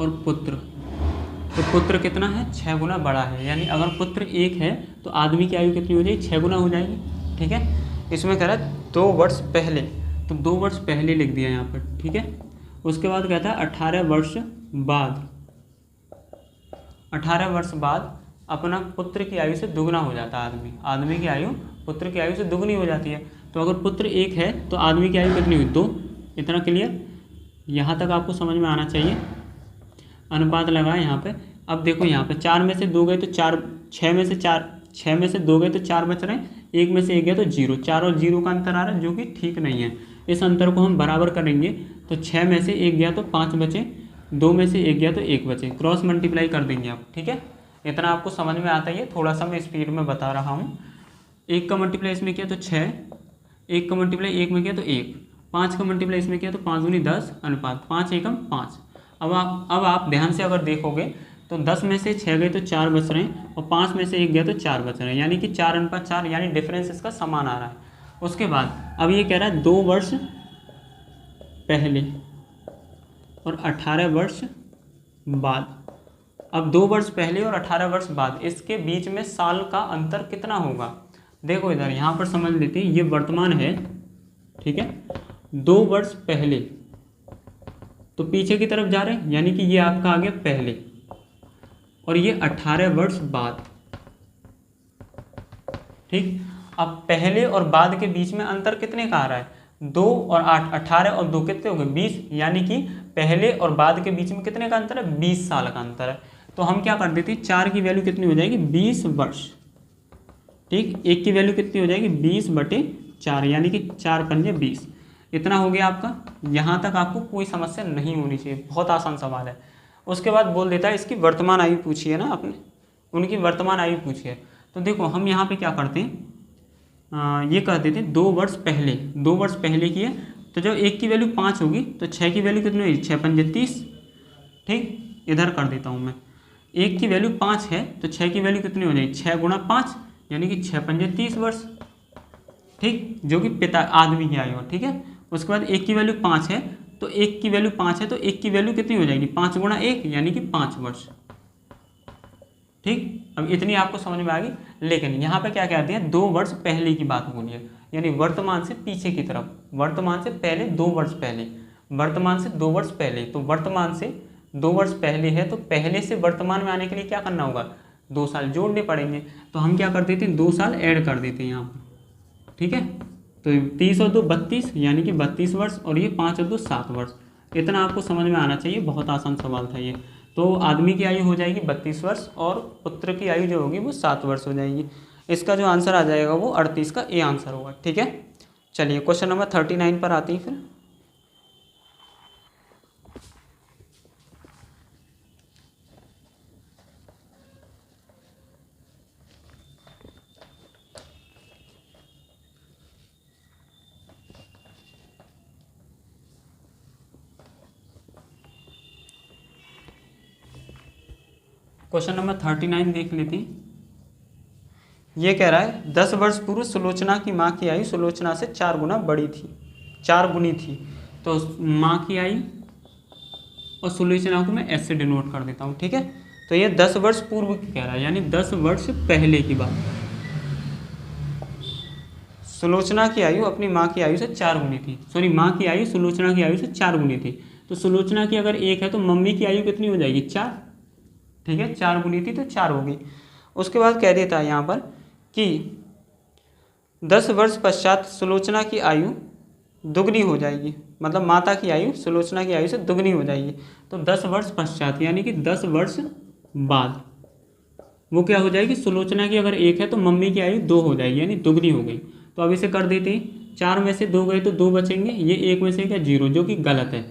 और पुत्र, तो पुत्र कितना है, 6 गुना बड़ा है, यानी अगर पुत्र 1 है तो आदमी की आयु कितनी हो जाएगी, 6 गुना हो जाएगी। ठीक है, इसमें कह रहा है 2 वर्ष पहले, तो 2 वर्ष पहले लिख दिया यहाँ पर। ठीक है, उसके बाद कहता है 18 वर्ष बाद, 18 वर्ष बाद अपना पुत्र की आयु से दुगना हो जाता है आदमी की आयु पुत्र की आयु से दुगनी हो जाती है। तो अगर पुत्र 1 है तो आदमी की आयु कितनी हुई, 2। इतना क्लियर, यहाँ तक आपको समझ में आना चाहिए। अनुपात लगाए यहाँ पे। अब देखो यहाँ पे 4 में से 2 गए तो 4, 6 में से 4, 6 में से 2 गए तो 4 बच रहे हैं, 1 में से 1 गया तो 0, 4 और 0 का अंतर आ रहा है, जो कि ठीक नहीं है। इस अंतर को हम बराबर करेंगे, तो 6 में से 1 गया तो 5 बचे, 2 में से 1 गया तो 1 बचे, क्रॉस मल्टीप्लाई कर देंगे आप। ठीक है, इतना आपको समझ में आता ही है, थोड़ा सा मैं स्पीड में बता रहा हूँ। 1 का मल्टीप्लाई इसमें किया तो 6, 1 का मल्टीप्लाई 1 में किया तो 1, 5 का मल्टीप्लाई इसमें किया तो 5 दूनी 10, अनुपात 5 एकम 5। अब आप ध्यान से अगर देखोगे तो 10 में से 6 गए तो 4 बच रहे हैं, और 5 में से 1 गया तो 4 बच रहे हैं, यानी कि 4:4, यानी डिफरेंस इसका समान आ रहा है। उसके बाद अब ये कह रहा है 2 वर्ष पहले और 18 वर्ष बाद। अब 2 वर्ष पहले और 18 वर्ष बाद, इसके बीच में साल का अंतर कितना होगा। देखो इधर यहाँ पर समझ लेते हैं, ये वर्तमान है। ठीक है, 2 वर्ष पहले तो पीछे की तरफ जा रहे हैं, यानी कि ये आपका आ गया पहले, और ये 18 वर्ष बाद। ठीक, अब पहले और बाद के बीच में अंतर कितने का आ रहा है, 2 और 8, 18 और 2 कितने हो गए, 20, यानी कि पहले और बाद के बीच में कितने का अंतर है, 20 साल का अंतर है। तो हम क्या कर देते हैं, 4 की वैल्यू कितनी हो जाएगी, 20 वर्ष। ठीक, 1 की वैल्यू कितनी हो जाएगी, 20/4, यानी कि 4 पंजे 20। इतना हो गया आपका। यहाँ तक आपको कोई समस्या नहीं होनी चाहिए, बहुत आसान सवाल है। उसके बाद बोल देता है इसकी वर्तमान आयु पूछी है ना आपने, उनकी वर्तमान आयु पूछी है। तो देखो हम यहाँ पे क्या करते हैं, ये कह देते हैं 2 वर्ष पहले, 2 वर्ष पहले की है, तो जब 1 की वैल्यू 5 होगी तो 6 की वैल्यू कितनी होगी, 6 पंजे 30। ठीक, इधर कर देता हूँ मैं, 1 की वैल्यू 5 है तो 6 की वैल्यू कितनी हो जाएगी, 6 गुणा 5, यानी कि 6 पंजे 30 वर्ष। ठीक, जो कि पिता आदमी की आयु है। ठीक है, उसके बाद 1 की वैल्यू 5 है तो 1 की वैल्यू 5 है तो 1 की वैल्यू कितनी हो जाएगी, 5 गुणा 1, यानी कि 5 वर्ष। ठीक, अब इतनी आपको समझ में आ गई। लेकिन यहाँ पे क्या कहते हैं, 2 वर्ष पहले की बात बोली है, यानी वर्तमान से पीछे की तरफ, वर्तमान से पहले 2 वर्ष पहले, वर्तमान से 2 वर्ष पहले। तो वर्तमान से 2 वर्ष पहले है तो पहले से वर्तमान में आने के लिए क्या करना होगा, 2 साल जोड़ने पड़ेंगे। तो हम क्या कर देते हैं, 2 साल ऐड कर देते हैं यहाँ पर। ठीक है, तो 30 और 2 32, यानी कि 32 वर्ष, और ये 5 और 2 7 वर्ष। इतना आपको समझ में आना चाहिए, बहुत आसान सवाल था ये। तो आदमी की आयु हो जाएगी 32 वर्ष और पुत्र की आयु जो होगी वो 7 वर्ष हो जाएगी। इसका जो आंसर आ जाएगा वो 38 का ए आंसर होगा। ठीक है, चलिए क्वेश्चन नंबर 39 पर आती है फिर। क्वेश्चन नंबर 39 देख लेते हैं। ये कह रहा है 10 वर्ष पूर्व सुलोचना की माँ की आयु सुलोचना से 4 गुना बड़ी थी, 4 गुनी थी। तो माँ की आयु और सुलोचना को मैं ऐसे डिनोट कर देता हूँ। ठीक है, तो ये 10 वर्ष पूर्व की कह रहा है, यानी 10 वर्ष पहले की बात। सुलोचना की आयु अपनी माँ की आयु से 4 गुनी थी, सॉरी माँ की आयु सुलोचना की आयु से 4 गुनी थी। तो सुलोचना की अगर 1 है तो मम्मी की आयु कितनी हो जाएगी 4, ठीक है, 4 गुनी थी तो 4 होगी। उसके बाद कह देता है यहाँ पर कि 10 वर्ष पश्चात सुलोचना की आयु दुगनी हो जाएगी, मतलब माता की आयु सुलोचना की आयु से दुगनी हो जाएगी। तो 10 वर्ष पश्चात यानी कि 10 वर्ष बाद वो क्या हो जाएगी, सुलोचना की अगर 1 है तो मम्मी की आयु 2 हो जाएगी, यानी दुगनी हो गई। तो अब इसे कर देते हैं, 4 में से 2 गए तो 2 बचेंगे, ये 1 में से क्या 0, जो कि गलत है।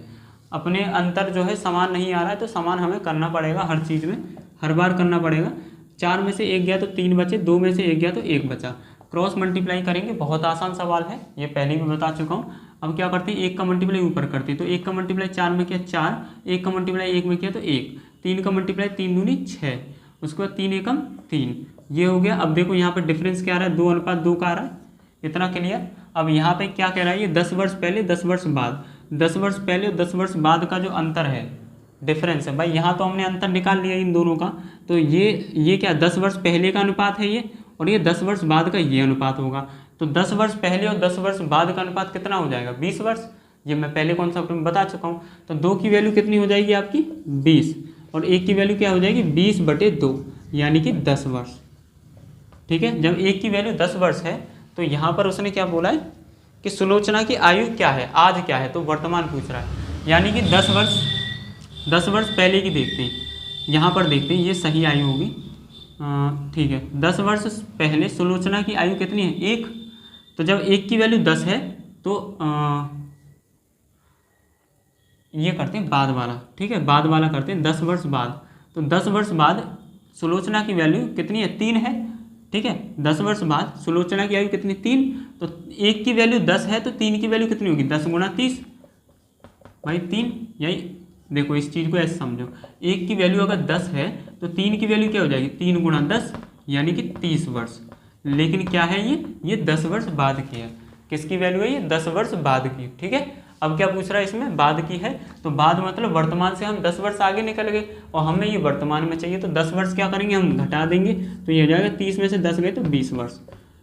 अपने अंतर जो है समान नहीं आ रहा है, तो समान हमें करना पड़ेगा हर चीज़ में, हर बार करना पड़ेगा। 4 में से 1 गया तो 3 बचे, 2 में से 1 गया तो 1 बचा। क्रॉस मल्टीप्लाई करेंगे, बहुत आसान सवाल है, ये पहले भी बता चुका हूँ। अब क्या करते हैं, 1 का मल्टीप्लाई ऊपर करते हैं, तो 1 का मल्टीप्लाई 4 में किया 4, 1 का मल्टीप्लाई 1 में किया तो 1, 3 का मल्टीप्लाई 3 दूनी 6, उसके बाद 3 एकम 3, ये हो गया। अब देखो यहाँ पर डिफरेंस क्या आ रहा है, 2:2 का आ रहा है, इतना क्लियर। अब यहाँ पे क्या कह रहा है, ये 10 वर्ष पहले 10 वर्ष बाद, 10 वर्ष पहले और 10 वर्ष बाद का जो अंतर है, डिफरेंस है भाई, यहाँ तो हमने अंतर निकाल लिया इन दोनों का। तो ये क्या 10 वर्ष पहले का अनुपात है ये, और ये 10 वर्ष बाद का ये अनुपात होगा। तो 10 वर्ष पहले और 10 वर्ष बाद का अनुपात कितना हो जाएगा, 20 वर्ष। ये मैं पहले कॉन्सेप्ट में बता चुका हूँ। तो 2 की वैल्यू कितनी हो जाएगी आपकी 20, और 1 की वैल्यू क्या हो जाएगी 20/2, यानी कि 10 वर्ष, ठीक है। जब 1 की वैल्यू 10 वर्ष है तो यहाँ पर उसने क्या बोला है कि सुलोचना की आयु क्या है, आज क्या है, तो वर्तमान पूछ रहा है, यानी कि 10 वर्ष पहले की देखते हैं। यहाँ पर देखते हैं, ये सही आयु होगी, ठीक है। 10 वर्ष पहले सुलोचना की आयु कितनी है 1, तो जब 1 की वैल्यू 10 है तो ये करते हैं बाद वाला, ठीक है, बाद वाला करते हैं 10 वर्ष बाद। तो 10 वर्ष बाद सुलोचना की वैल्यू कितनी है 3 है, ठीक है। 10 वर्ष बाद सुलोचना की आयु कितनी 3, तो 1 की वैल्यू 10 है तो 3 की वैल्यू कितनी होगी 10 गुणा 30 भाई 3, यही देखो इस चीज़ को ऐसे समझो, 1 की वैल्यू अगर 10 है तो 3 की वैल्यू क्या हो जाएगी 3 गुणा 10, यानी कि 30 वर्ष। लेकिन क्या है ये 10 वर्ष बाद की है, किसकी वैल्यू है ये 10 वर्ष बाद की, ठीक है। अब क्या पूछ रहा है इसमें, बाद की है, तो बाद मतलब वर्तमान से हम 10 वर्ष आगे निकल गए और हमें ये वर्तमान में चाहिए, तो 10 वर्ष क्या करेंगे हम घटा देंगे, तो ये हो जाएगा 30 में से 10 गए तो 20 वर्ष।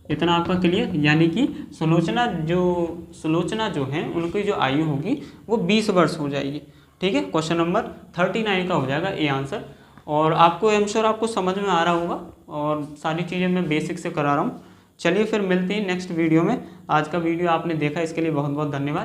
इतना आपका क्लियर, यानी कि सुलोचना जो है उनकी जो आयु होगी वो 20 वर्ष हो जाएगी, ठीक है। क्वेश्चन नंबर 39 का हो जाएगा ये आंसर। और आपको आई एम श्योर आपको समझ में आ रहा होगा, और सारी चीज़ें मैं बेसिक से करा रहा हूँ। चलिए फिर मिलते हैं नेक्स्ट वीडियो में। आज का वीडियो आपने देखा इसके लिए बहुत बहुत धन्यवाद।